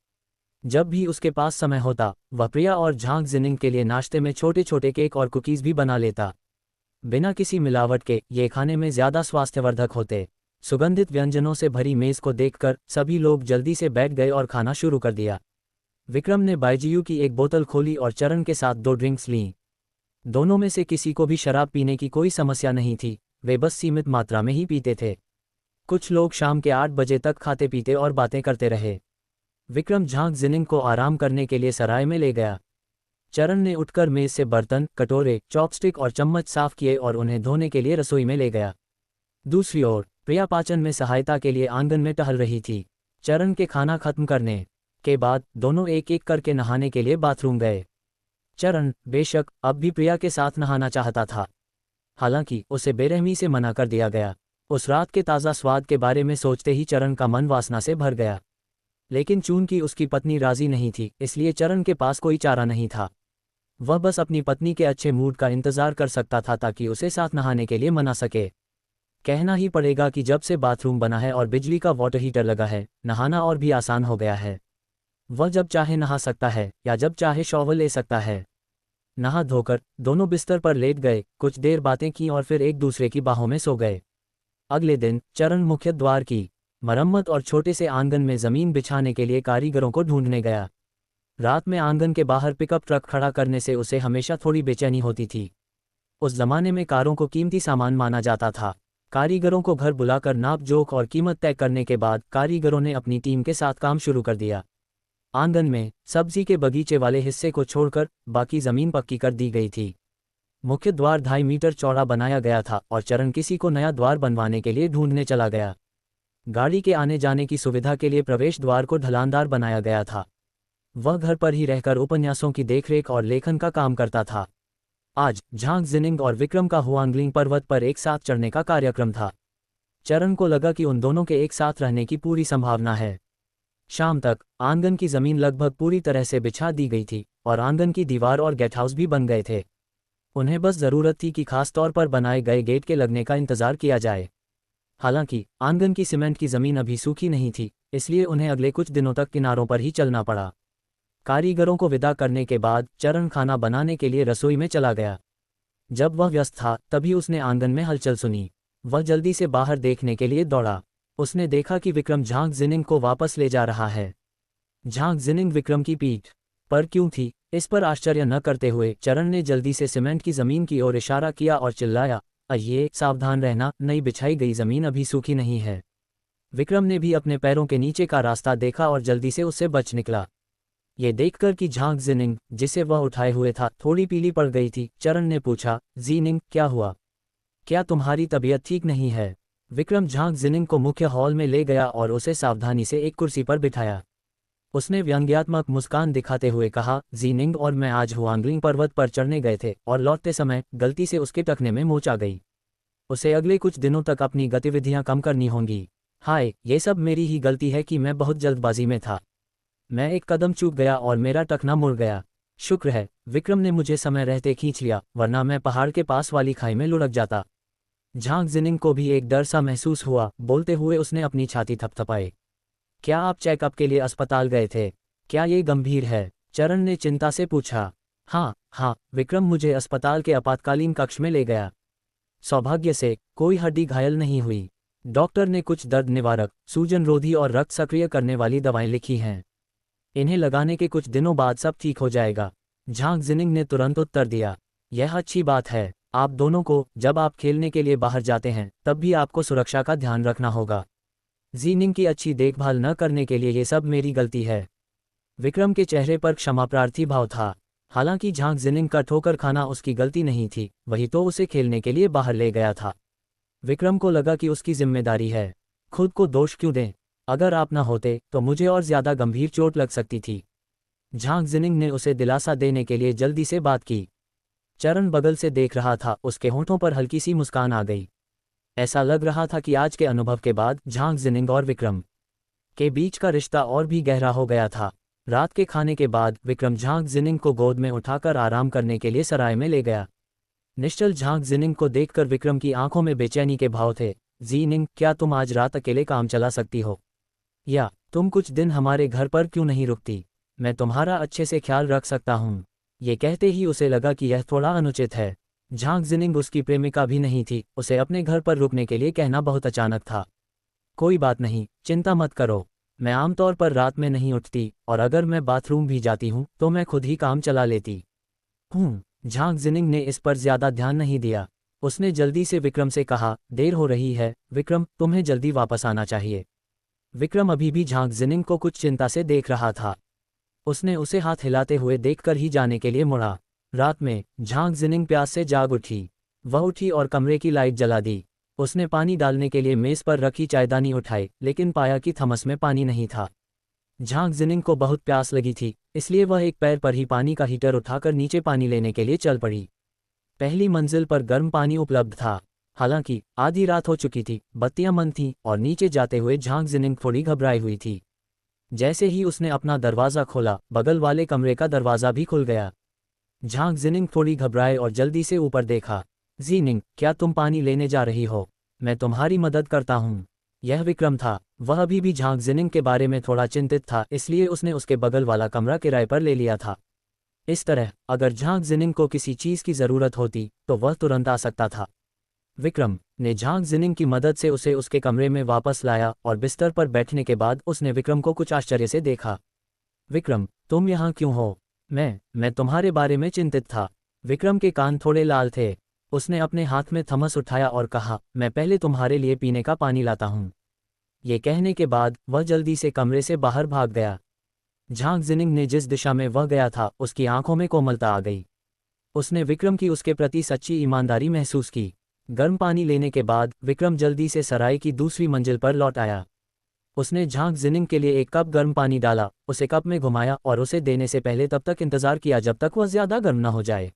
Speaker 1: जब भी उसके पास समय होता, वह प्रिया और झांग जिनिंग के लिए नाश्ते में छोटे छोटे केक और कुकीज़ भी बना लेता। बिना किसी मिलावट के ये खाने में ज़्यादा स्वास्थ्यवर्धक होते। सुगंधित व्यंजनों से भरी मेज़ को देखकर सभी लोग जल्दी से बैठ गए और खाना शुरू कर दिया। विक्रम ने बाइजियू की एक बोतल खोली और चरण के साथ 2 ड्रिंक्स लीं। दोनों में से किसी को भी शराब पीने की कोई समस्या नहीं थी, वे बस सीमित मात्रा में ही पीते थे। कुछ लोग शाम के 8 बजे तक खाते पीते और बातें करते रहे। विक्रम झांग जिनिंग को आराम करने के लिए सराय में ले गया। चरण ने उठकर मेज से बर्तन, कटोरे, चॉपस्टिक और चम्मच साफ किए और उन्हें धोने के लिए रसोई में ले गया। दूसरी ओर प्रिया पाचन में सहायता के लिए आंगन में टहल रही थी। चरण के खाना खत्म करने के बाद दोनों एक एक करके नहाने के लिए बाथरूम गए। चरण बेशक अब भी प्रिया के साथ नहाना चाहता था, हालांकि उसे बेरहमी से मना कर दिया गया। उस रात के ताज़ा स्वाद के बारे में सोचते ही चरण का मन वासना से भर गया। लेकिन चूंकि उसकी पत्नी राजी नहीं थी, इसलिए चरण के पास कोई चारा नहीं था। वह बस अपनी पत्नी के अच्छे मूड का इंतजार कर सकता था ताकि उसे साथ नहाने के लिए मना सके। कहना ही पड़ेगा कि जब से बाथरूम बना है और बिजली का वाटर हीटर लगा है, नहाना और भी आसान हो गया है। वह जब चाहे नहा सकता है या जब चाहे शॉवर ले सकता है। नहा धोकर दोनों बिस्तर पर लेट गए, कुछ देर बातें की और फिर एक दूसरे की बाहों में सो गए। अगले दिन चरण मुख्य द्वार की मरम्मत और छोटे से आंगन में जमीन बिछाने के लिए कारीगरों को ढूंढने गया। रात में आंगन के बाहर पिकअप ट्रक खड़ा करने से उसे हमेशा थोड़ी बेचैनी होती थी। उस जमाने में कारों को कीमती सामान माना जाता था। कारीगरों को घर बुलाकर नाप जोख और कीमत तय करने के बाद कारीगरों ने अपनी टीम के साथ काम शुरू कर दिया। आंगन में सब्जी के बगीचे वाले हिस्से को छोड़कर बाकी जमीन पक्की कर दी गई थी। मुख्य द्वार 2.5 मीटर चौड़ा बनाया गया था और चरण किसी को नया द्वार बनवाने के लिए ढूंढने चला गया। गाड़ी के आने जाने की सुविधा के लिए प्रवेश द्वार को ढलानदार बनाया गया था। वह घर पर ही रहकर उपन्यासों की देखरेख और लेखन का काम करता था। आज झांग जिनिंग और विक्रम का हुआंगलिंग पर्वत पर एक साथ चढ़ने का कार्यक्रम था। चरण को लगा कि उन दोनों के एक साथ रहने की पूरी संभावना है। शाम तक आंगन की जमीन लगभग पूरी तरह से बिछा दी गई थी और आंगन की दीवार और गेट हाउस भी बन गए थे। उन्हें बस जरूरत थी कि खास तौर पर बनाए गए गेट के लगने का इंतजार किया जाए। हालांकि आंगन की सीमेंट की जमीन अभी सूखी नहीं थी, इसलिए उन्हें अगले कुछ दिनों तक किनारों पर ही चलना पड़ा। कारीगरों को विदा करने के बाद चरण खाना बनाने के लिए रसोई में चला गया। जब वह व्यस्त था तभी उसने आंगन में हलचल सुनी। वह जल्दी से बाहर देखने के लिए दौड़ा। उसने देखा कि विक्रम झांग जिनिंग को वापस ले जा रहा है। झांग जिनिंग विक्रम की पीठ पर क्यों थी, इस पर आश्चर्य न करते हुए चरण ने जल्दी से सीमेंट की जमीन की ओर इशारा किया और चिल्लाया, अये सावधान रहना, नई बिछाई गई जमीन अभी सूखी नहीं है। विक्रम ने भी अपने पैरों के नीचे का रास्ता देखा और जल्दी से उससे बच निकला। ये देखकर कि झांग जिनिंग, जिसे वह उठाए हुए था, थोड़ी पीली पड़ गई थी, चरण ने पूछा, जिनिंग क्या हुआ, क्या तुम्हारी तबीयत ठीक नहीं है? विक्रम झांग जिनिंग को मुख्य हॉल में ले गया और उसे सावधानी से एक कुर्सी पर बिठाया। उसने व्यंग्यात्मक मुस्कान दिखाते हुए कहा, जिनिंग और मैं आज हुआंगलिंग पर्वत पर चढ़ने गए थे और लौटते समय गलती से उसके टखने में मोच आ गई। उसे अगले कुछ दिनों तक अपनी गतिविधियां कम करनी होंगी। हाय, ये सब मेरी ही गलती है कि मैं बहुत जल्दबाजी में था। मैं एक कदम चूक गया और मेरा टखना मुड़ गया। शुक्र है विक्रम ने मुझे समय रहते खींच लिया, वरना मैं पहाड़ के पास वाली खाई में लुढ़क जाता। झांग जिनिंग को भी एक डर सा महसूस हुआ। बोलते हुए उसने अपनी छाती थपथपाई। क्या आप चेकअप के लिए अस्पताल गए थे? क्या ये गंभीर है? चरण ने चिंता से पूछा। हाँ, विक्रम मुझे अस्पताल के आपातकालीन कक्ष में ले गया। सौभाग्य से कोई हड्डी घायल नहीं हुई। डॉक्टर ने कुछ दर्द निवारक, सूजन रोधी और रक्त सक्रिय करने वाली दवाएं लिखी हैं। इन्हें लगाने के कुछ दिनों बाद सब ठीक हो जाएगा। झांग जिनिंग ने तुरंत उत्तर दिया। यह अच्छी बात है। आप दोनों को जब आप खेलने के लिए बाहर जाते हैं तब भी आपको सुरक्षा का ध्यान रखना होगा। जिनिंग की अच्छी देखभाल न करने के लिए ये सब मेरी गलती है। विक्रम के चेहरे पर क्षमाप्रार्थी भाव था। हालांकि झांग जिनिंग का ठोकर खाना उसकी गलती नहीं थी, वही तो उसे खेलने के लिए बाहर ले गया था। विक्रम को लगा कि उसकी जिम्मेदारी है। खुद को दोष क्यों दें? अगर आप न होते तो मुझे और ज्यादा गंभीर चोट लग सकती थी। झांग जिनिंग ने उसे दिलासा देने के लिए जल्दी से बात की। चरण बगल से देख रहा था, उसके होंठों पर हल्की सी मुस्कान आ गई। ऐसा लग रहा था कि आज के अनुभव के बाद झांग जिनिंग और विक्रम के बीच का रिश्ता और भी गहरा हो गया था। रात के खाने के बाद विक्रम झांग जिनिंग को गोद में उठाकर आराम करने के लिए सराय में ले गया। निश्चल झांग जिनिंग को देखकर विक्रम की आंखों में बेचैनी के भाव थे। जिनिंग, क्या तुम आज रात अकेले काम चला सकती हो? या तुम कुछ दिन हमारे घर पर क्यों नहीं रुकती? मैं तुम्हारा अच्छे से ख्याल रख सकता हूँ। ये कहते ही उसे लगा कि यह थोड़ा अनुचित है। झांग जिनिंग उसकी प्रेमिका भी नहीं थी, उसे अपने घर पर रुकने के लिए कहना बहुत अचानक था। कोई बात नहीं, चिंता मत करो। मैं आमतौर पर रात में नहीं उठती और अगर मैं बाथरूम भी जाती हूँ तो मैं खुद ही काम चला लेती हूँ। झांग जिनिंग ने इस पर ज्यादा ध्यान नहीं दिया। उसने जल्दी से विक्रम से कहा, देर हो रही है विक्रम, तुम्हें जल्दी वापस आना चाहिए। विक्रम अभी भी झांग जिनिंग को कुछ चिंता से देख रहा था। उसने उसे हाथ हिलाते हुए देखकर ही जाने के लिए मुड़ा। रात में झांग जिनिंग प्यास से जाग उठी। वह उठी और कमरे की लाइट जला दी। उसने पानी डालने के लिए मेज पर रखी चायदानी उठाई, लेकिन पाया कि थर्मस में पानी नहीं था। झांग जिनिंग को बहुत प्यास लगी थी, इसलिए वह एक पैर पर ही पानी का हीटर उठाकर नीचे पानी लेने के लिए चल पड़ी। पहली मंजिल पर गर्म पानी उपलब्ध था। हालांकि आधी रात हो चुकी थी, बत्तियां बंद थीं और नीचे जाते हुए झांग जिनिंग थोड़ी घबराई हुई थी। जैसे ही उसने अपना दरवाज़ा खोला, बगल वाले कमरे का दरवाज़ा भी खुल गया। झांग जिनिंग थोड़ी घबराए और जल्दी से ऊपर देखा। जिनिंग, क्या तुम पानी लेने जा रही हो? मैं तुम्हारी मदद करता हूँ। यह विक्रम था। वह अभी भी झांग जिनिंग के बारे में थोड़ा चिंतित था, इसलिए उसने उसके बगल वाला कमरा किराए पर ले लिया था। इस तरह अगर झांग जिनिंग को किसी चीज़ की ज़रूरत होती तो वह तुरंत आ सकता था। विक्रम ने झांग जिनिंग की मदद से उसे उसके कमरे में वापस लाया और बिस्तर पर बैठने के बाद उसने विक्रम को कुछ आश्चर्य से देखा। विक्रम, तुम यहाँ क्यों हो? मैं तुम्हारे बारे में चिंतित था। विक्रम के कान थोड़े लाल थे। उसने अपने हाथ में थमस उठाया और कहा, मैं पहले तुम्हारे लिए पीने का पानी लाता हूँ। ये कहने के बाद वह जल्दी से कमरे से बाहर भाग गया। झांग जिनिंग ने जिस दिशा में वह गया था उसकी आंखों में कोमलता आ गई। उसने विक्रम की उसके प्रति सच्ची ईमानदारी महसूस की। गर्म पानी लेने के बाद विक्रम जल्दी से सराय की दूसरी मंजिल पर लौट आया। उसने झांग जिनिंग के लिए एक कप गर्म पानी डाला, उसे कप में घुमाया और उसे देने से पहले तब तक इंतजार किया जब तक वह ज्यादा गर्म न हो जाए।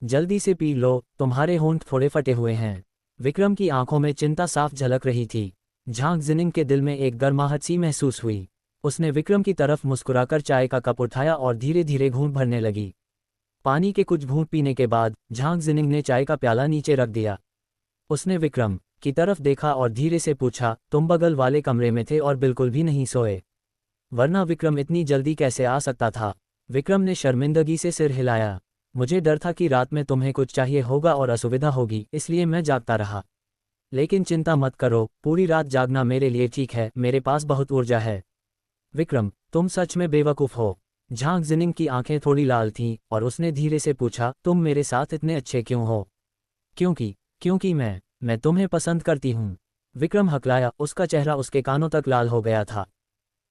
Speaker 1: जल्दी से पी लो, तुम्हारे होंठ थोड़े फटे हुए हैं। विक्रम की आंखों में चिंता साफ झलक रही थी। झांग जिनिंग के दिल में एक गर्माहट सी महसूस हुई। उसने विक्रम की तरफ मुस्कुराकर चाय का कप उठाया और धीरे धीरे घूंट भरने लगी। पानी के कुछ घूंट पीने के बाद झांग जिनिंग ने चाय का प्याला नीचे रख दिया। उसने विक्रम की तरफ देखा और धीरे से पूछा, तुम बगल वाले कमरे में थे और बिल्कुल भी नहीं सोए? वरना विक्रम इतनी जल्दी कैसे आ सकता था? विक्रम ने शर्मिंदगी से सिर हिलाया। मुझे डर था कि रात में तुम्हें कुछ चाहिए होगा और असुविधा होगी, इसलिए मैं जागता रहा। लेकिन चिंता मत करो, पूरी रात जागना मेरे लिए ठीक है, मेरे पास बहुत ऊर्जा है। विक्रम, तुम सच में बेवकूफ़ हो। झांग जिनिंग की आंखें थोड़ी लाल थीं और उसने धीरे से पूछा, तुम मेरे साथ इतने अच्छे क्यों हो? क्योंकि मैं तुम्हें पसंद करती हूँ। विक्रम हकलाया, उसका चेहरा उसके कानों तक लाल हो गया था।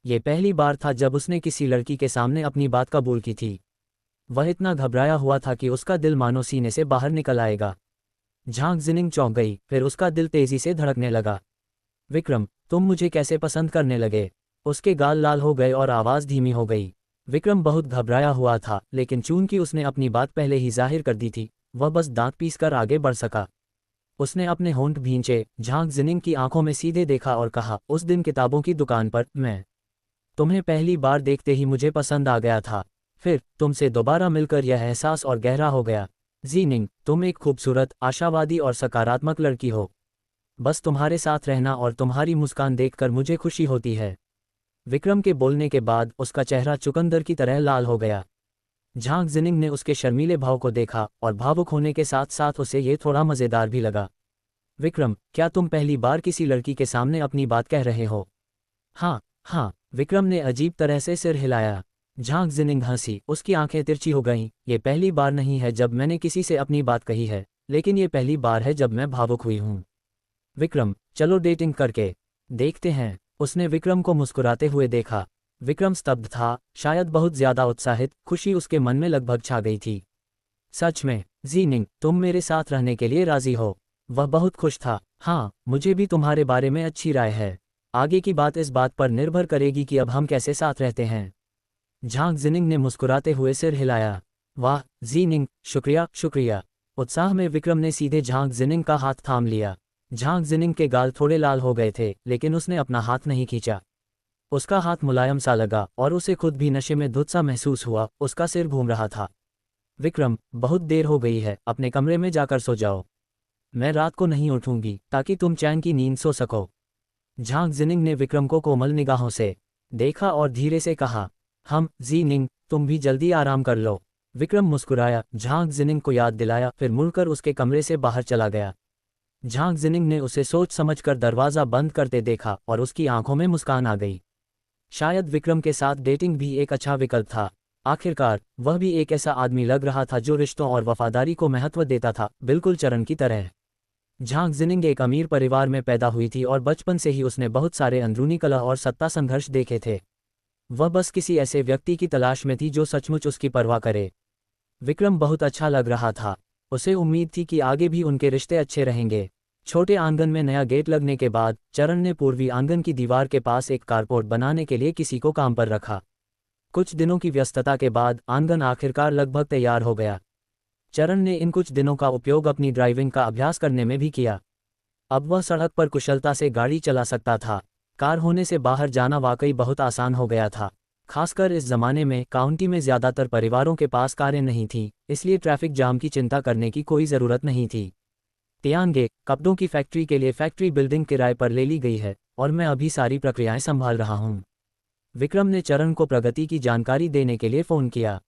Speaker 1: ये पहली बार था जब उसने किसी लड़की के सामने अपनी बात कबूल की थी। वह इतना घबराया हुआ था कि उसका दिल मानो सीने से बाहर निकल आएगा। झांग जिनिंग चौंक गई, फिर उसका दिल तेजी से धड़कने लगा। विक्रम, तुम मुझे कैसे पसंद करने लगे? उसके गाल लाल हो गए और आवाज़ धीमी हो गई। विक्रम बहुत घबराया हुआ था, लेकिन चूंकि उसने अपनी बात पहले ही जाहिर कर दी थी, वह बस दांत पीसकर आगे बढ़ सका। उसने अपने होंठ भींचे, झांग जिनिंग की आंखों में सीधे देखा और कहा, उस दिन किताबों की दुकान पर मैं तुम्हें पहली बार देखते ही मुझे पसंद आ गया था। फिर तुमसे दोबारा मिलकर यह एहसास और गहरा हो गया। जिनिंग, तुम एक खूबसूरत, आशावादी और सकारात्मक लड़की हो। बस तुम्हारे साथ रहना और तुम्हारी मुस्कान देखकर मुझे खुशी होती है। विक्रम के बोलने के बाद उसका चेहरा चुकंदर की तरह लाल हो गया। झांग जिनिंग ने उसके शर्मीले भाव को देखा और भावुक होने के साथ साथ उसे ये थोड़ा मज़ेदार भी लगा। विक्रम, क्या तुम पहली बार किसी लड़की के सामने अपनी बात कह रहे हो? हाँ, विक्रम ने अजीब तरह से सिर हिलाया। झांग जिनिंग हंसी, उसकी आंखें तिरछी हो गईं। ये पहली बार नहीं है जब मैंने किसी से अपनी बात कही है, लेकिन ये पहली बार है जब मैं भावुक हुई हूँ। विक्रम, चलो डेटिंग करके देखते हैं। उसने विक्रम को मुस्कुराते हुए देखा। विक्रम स्तब्ध था, शायद बहुत ज्यादा उत्साहित, खुशी उसके मन में लगभग छा गई थी। सच में, जिनिंग, तुम मेरे साथ रहने के लिए राजी हो? वह बहुत खुश था। हाँ, मुझे भी तुम्हारे बारे में अच्छी राय है। आगे की बात इस बात पर निर्भर करेगी कि अब हम कैसे साथ रहते हैं। झांग जिनिंग ने मुस्कुराते हुए सिर हिलाया। वाह जिनिंग, शुक्रिया। उत्साह में विक्रम ने सीधे झांग जिनिंग का हाथ थाम लिया। झांग जिनिंग के गाल थोड़े लाल हो गए थे, लेकिन उसने अपना हाथ नहीं खींचा। उसका हाथ मुलायम सा लगा और उसे खुद भी नशे में धुत सा महसूस हुआ। उसका सिर घूम रहा था। विक्रम, बहुत देर हो गई है, अपने कमरे में जाकर सो जाओ। मैं रात को नहीं उठूंगी ताकि तुम चैन की नींद सो सको। झांग जिनिंग ने विक्रम को कोमल निगाहों से देखा और धीरे से कहा, जिनिंग, तुम भी जल्दी आराम कर लो। विक्रम मुस्कुराया, झांग जिनिंग को याद दिलाया, फिर मुड़कर उसके कमरे से बाहर चला गया। झांग जिनिंग ने उसे सोच समझकर दरवाज़ा बंद करते देखा और उसकी आंखों में मुस्कान आ गई। शायद विक्रम के साथ डेटिंग भी एक अच्छा विकल्प था। आखिरकार वह भी एक ऐसा आदमी लग रहा था जो रिश्तों और वफादारी को महत्व देता था, बिल्कुल चरण की तरह। झांग जिनिंग एक अमीर परिवार में पैदा हुई थी और बचपन से ही उसने बहुत सारे अंदरूनी कलह और सत्ता संघर्ष देखे थे। वह बस किसी ऐसे व्यक्ति की तलाश में थी जो सचमुच उसकी परवाह करे। विक्रम बहुत अच्छा लग रहा था। उसे उम्मीद थी कि आगे भी उनके रिश्ते अच्छे रहेंगे। छोटे आंगन में नया गेट लगने के बाद चरण ने पूर्वी आंगन की दीवार के पास एक कारपोर्ट बनाने के लिए किसी को काम पर रखा। कुछ दिनों की व्यस्तता के बाद आंगन आखिरकार लगभग तैयार हो गया। चरण ने इन कुछ दिनों का उपयोग अपनी ड्राइविंग का अभ्यास करने में भी किया। अब वह सड़क पर कुशलता से गाड़ी चला सकता था। कार होने से बाहर जाना वाकई बहुत आसान हो गया था। खासकर इस जमाने में काउंटी में ज़्यादातर परिवारों के पास कारें नहीं थीं, इसलिए ट्रैफिक जाम की चिंता करने की कोई ज़रूरत नहीं थी। तियांगे, कपड़ों की फैक्ट्री के लिए फैक्ट्री बिल्डिंग किराए पर ले ली गई है और मैं अभी सारी प्रक्रियाएं संभाल रहा हूं। विक्रम ने चरण को प्रगति की जानकारी देने के लिए फ़ोन किया।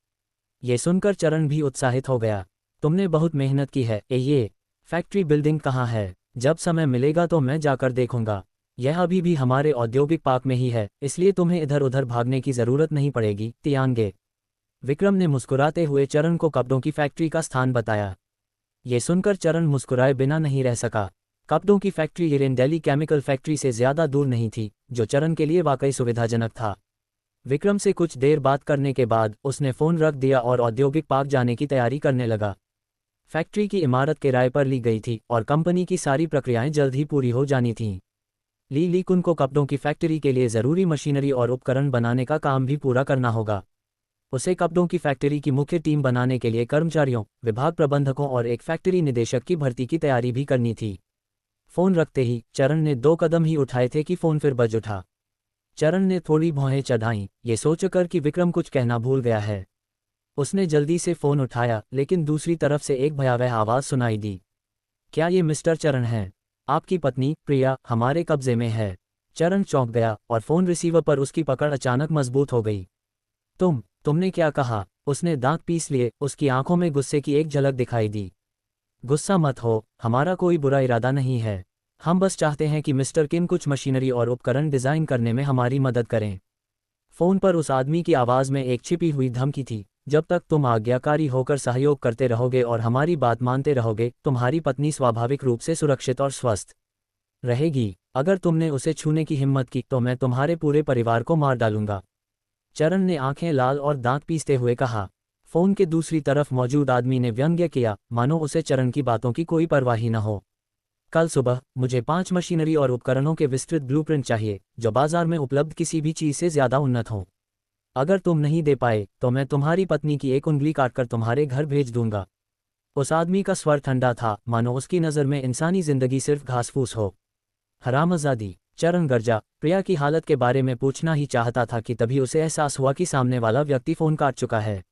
Speaker 1: ये सुनकर चरण भी उत्साहित हो गया। तुमने बहुत मेहनत की है। ये फैक्ट्री बिल्डिंग कहाँ है? जब समय मिलेगा तो मैं जाकर देखूंगा। यह अभी भी हमारे औद्योगिक पार्क में ही है, इसलिए तुम्हें इधर उधर भागने की ज़रूरत नहीं पड़ेगी, तियांगे। विक्रम ने मुस्कुराते हुए चरण को कपड़ों की फैक्ट्री का स्थान बताया। ये सुनकर चरण मुस्कुराए बिना नहीं रह सका। कपड़ों की फैक्ट्री इरेंडेली केमिकल फैक्ट्री से ज़्यादा दूर नहीं थी, जो चरण के लिए वाकई सुविधाजनक था। विक्रम से कुछ देर बात करने के बाद उसने फ़ोन रख दिया और औद्योगिक पार्क जाने की तैयारी करने लगा। फैक्ट्री की इमारत किराए पर ली गई थी और कंपनी की सारी प्रक्रियाएं जल्द ही पूरी हो जानी थीं। ली लीकुन को कपड़ों की फैक्ट्री के लिए ज़रूरी मशीनरी और उपकरण बनाने का काम भी पूरा करना होगा। उसे कपड़ों की फैक्ट्री की मुख्य टीम बनाने के लिए कर्मचारियों, विभाग प्रबंधकों और एक फैक्ट्री निदेशक की भर्ती की तैयारी भी करनी थी। फ़ोन रखते ही चरण ने 2 कदम ही उठाए थे कि फ़ोन फिर बज उठा। चरण ने थोड़ी भौहें चढ़ाईं, ये सोचकर कि विक्रम कुछ कहना भूल गया है। उसने जल्दी से फ़ोन उठाया, लेकिन दूसरी तरफ से एक भयावह आवाज़ सुनाई दी। क्या ये मिस्टर चरण हैं? आपकी पत्नी प्रिया हमारे कब्जे में है। चरण चौंक गया और फ़ोन रिसीवर पर उसकी पकड़ अचानक मजबूत हो गई। तुमने क्या कहा? उसने दांत पीस लिए, उसकी आंखों में गुस्से की एक झलक दिखाई दी। गुस्सा मत हो, हमारा कोई बुरा इरादा नहीं है। हम बस चाहते हैं कि मिस्टर किम कुछ मशीनरी और उपकरण डिज़ाइन करने में हमारी मदद करें। फ़ोन पर उस आदमी की आवाज़ में एक छिपी हुई धमकी थी। जब तक तुम आज्ञाकारी होकर सहयोग करते रहोगे और हमारी बात मानते रहोगे, तुम्हारी पत्नी स्वाभाविक रूप से सुरक्षित और स्वस्थ रहेगी। अगर तुमने उसे छूने की हिम्मत की तो मैं तुम्हारे पूरे परिवार को मार डालूंगा। चरण ने आंखें लाल और दांत पीसते हुए कहा। फ़ोन के दूसरी तरफ मौजूद आदमी ने व्यंग्य किया, मानो उसे चरण की बातों की कोई परवाह ही न हो। कल सुबह मुझे 5 मशीनरी और उपकरणों के विस्तृत ब्लूप्रिंट चाहिए, जो बाजार में उपलब्ध किसी भी चीज़ से ज़्यादा उन्नत हों। अगर तुम नहीं दे पाए तो मैं तुम्हारी पत्नी की एक उंगली काटकर तुम्हारे घर भेज दूंगा। उस आदमी का स्वर ठंडा था, मानो उसकी नज़र में इंसानी जिंदगी सिर्फ घास फूस हो। हरामजादी, चरण गर्जा। प्रिया की हालत के बारे में पूछना ही चाहता था कि तभी उसे एहसास हुआ कि सामने वाला व्यक्ति फ़ोन काट चुका है।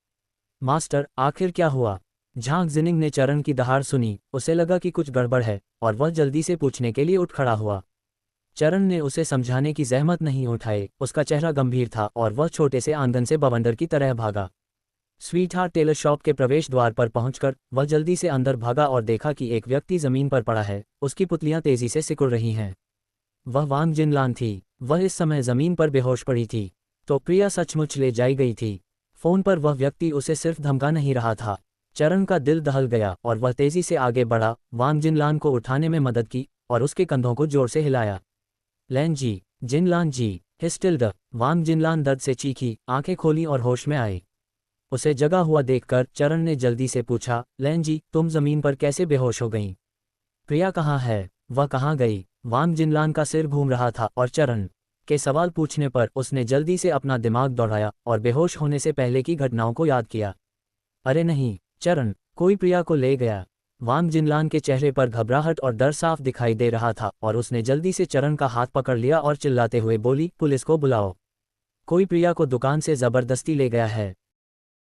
Speaker 1: मास्टर, आखिर क्या हुआ? झांग जिनिंग ने चरण की दहाड़ सुनी, उसे लगा कि कुछ गड़बड़ है और वह जल्दी से पूछने के लिए उठ खड़ा हुआ। चरण ने उसे समझाने की जहमत नहीं उठाई, उसका चेहरा गंभीर था और वह छोटे से आंगन से बवंडर की तरह भागा। स्वीटहार्ट टेलर शॉप के प्रवेश द्वार पर पहुंचकर वह जल्दी से अंदर भागा और देखा कि एक व्यक्ति जमीन पर पड़ा है, उसकी पुतलियां तेजी से सिकुड़ रही हैं। वह वांग जिनलान थी। वह इस समय जमीन पर बेहोश पड़ी थी। तो प्रिया सचमुच ले जाई गई थी। फ़ोन पर वह व्यक्ति उसे सिर्फ धमका नहीं रहा था। चरण का दिल दहल गया और वह तेजी से आगे बढ़ा, वांग जिनलान को उठाने में मदद की और उसके कंधों को जोर से हिलाया। लैन जी, जिनलान जी, हिस्टिल्ड। वांग जिनलान दर्द से चीखी, आंखें खोली और होश में आई। उसे जगा हुआ देखकर चरण ने जल्दी से पूछा, लैन जी, तुम जमीन पर कैसे बेहोश हो गईं? प्रिया कहाँ है? वह कहाँ गई? वांग जिनलान का सिर घूम रहा था और चरण के सवाल पूछने पर उसने जल्दी से अपना दिमाग दौड़ाया और बेहोश होने से पहले की घटनाओं को याद किया। अरे नहीं, चरण, कोई प्रिया को ले गया। वांग जिनलान के चेहरे पर घबराहट और डर साफ दिखाई दे रहा था और उसने जल्दी से चरण का हाथ पकड़ लिया और चिल्लाते हुए बोली, पुलिस को बुलाओ। कोई प्रिया को दुकान से ज़बरदस्ती ले गया है।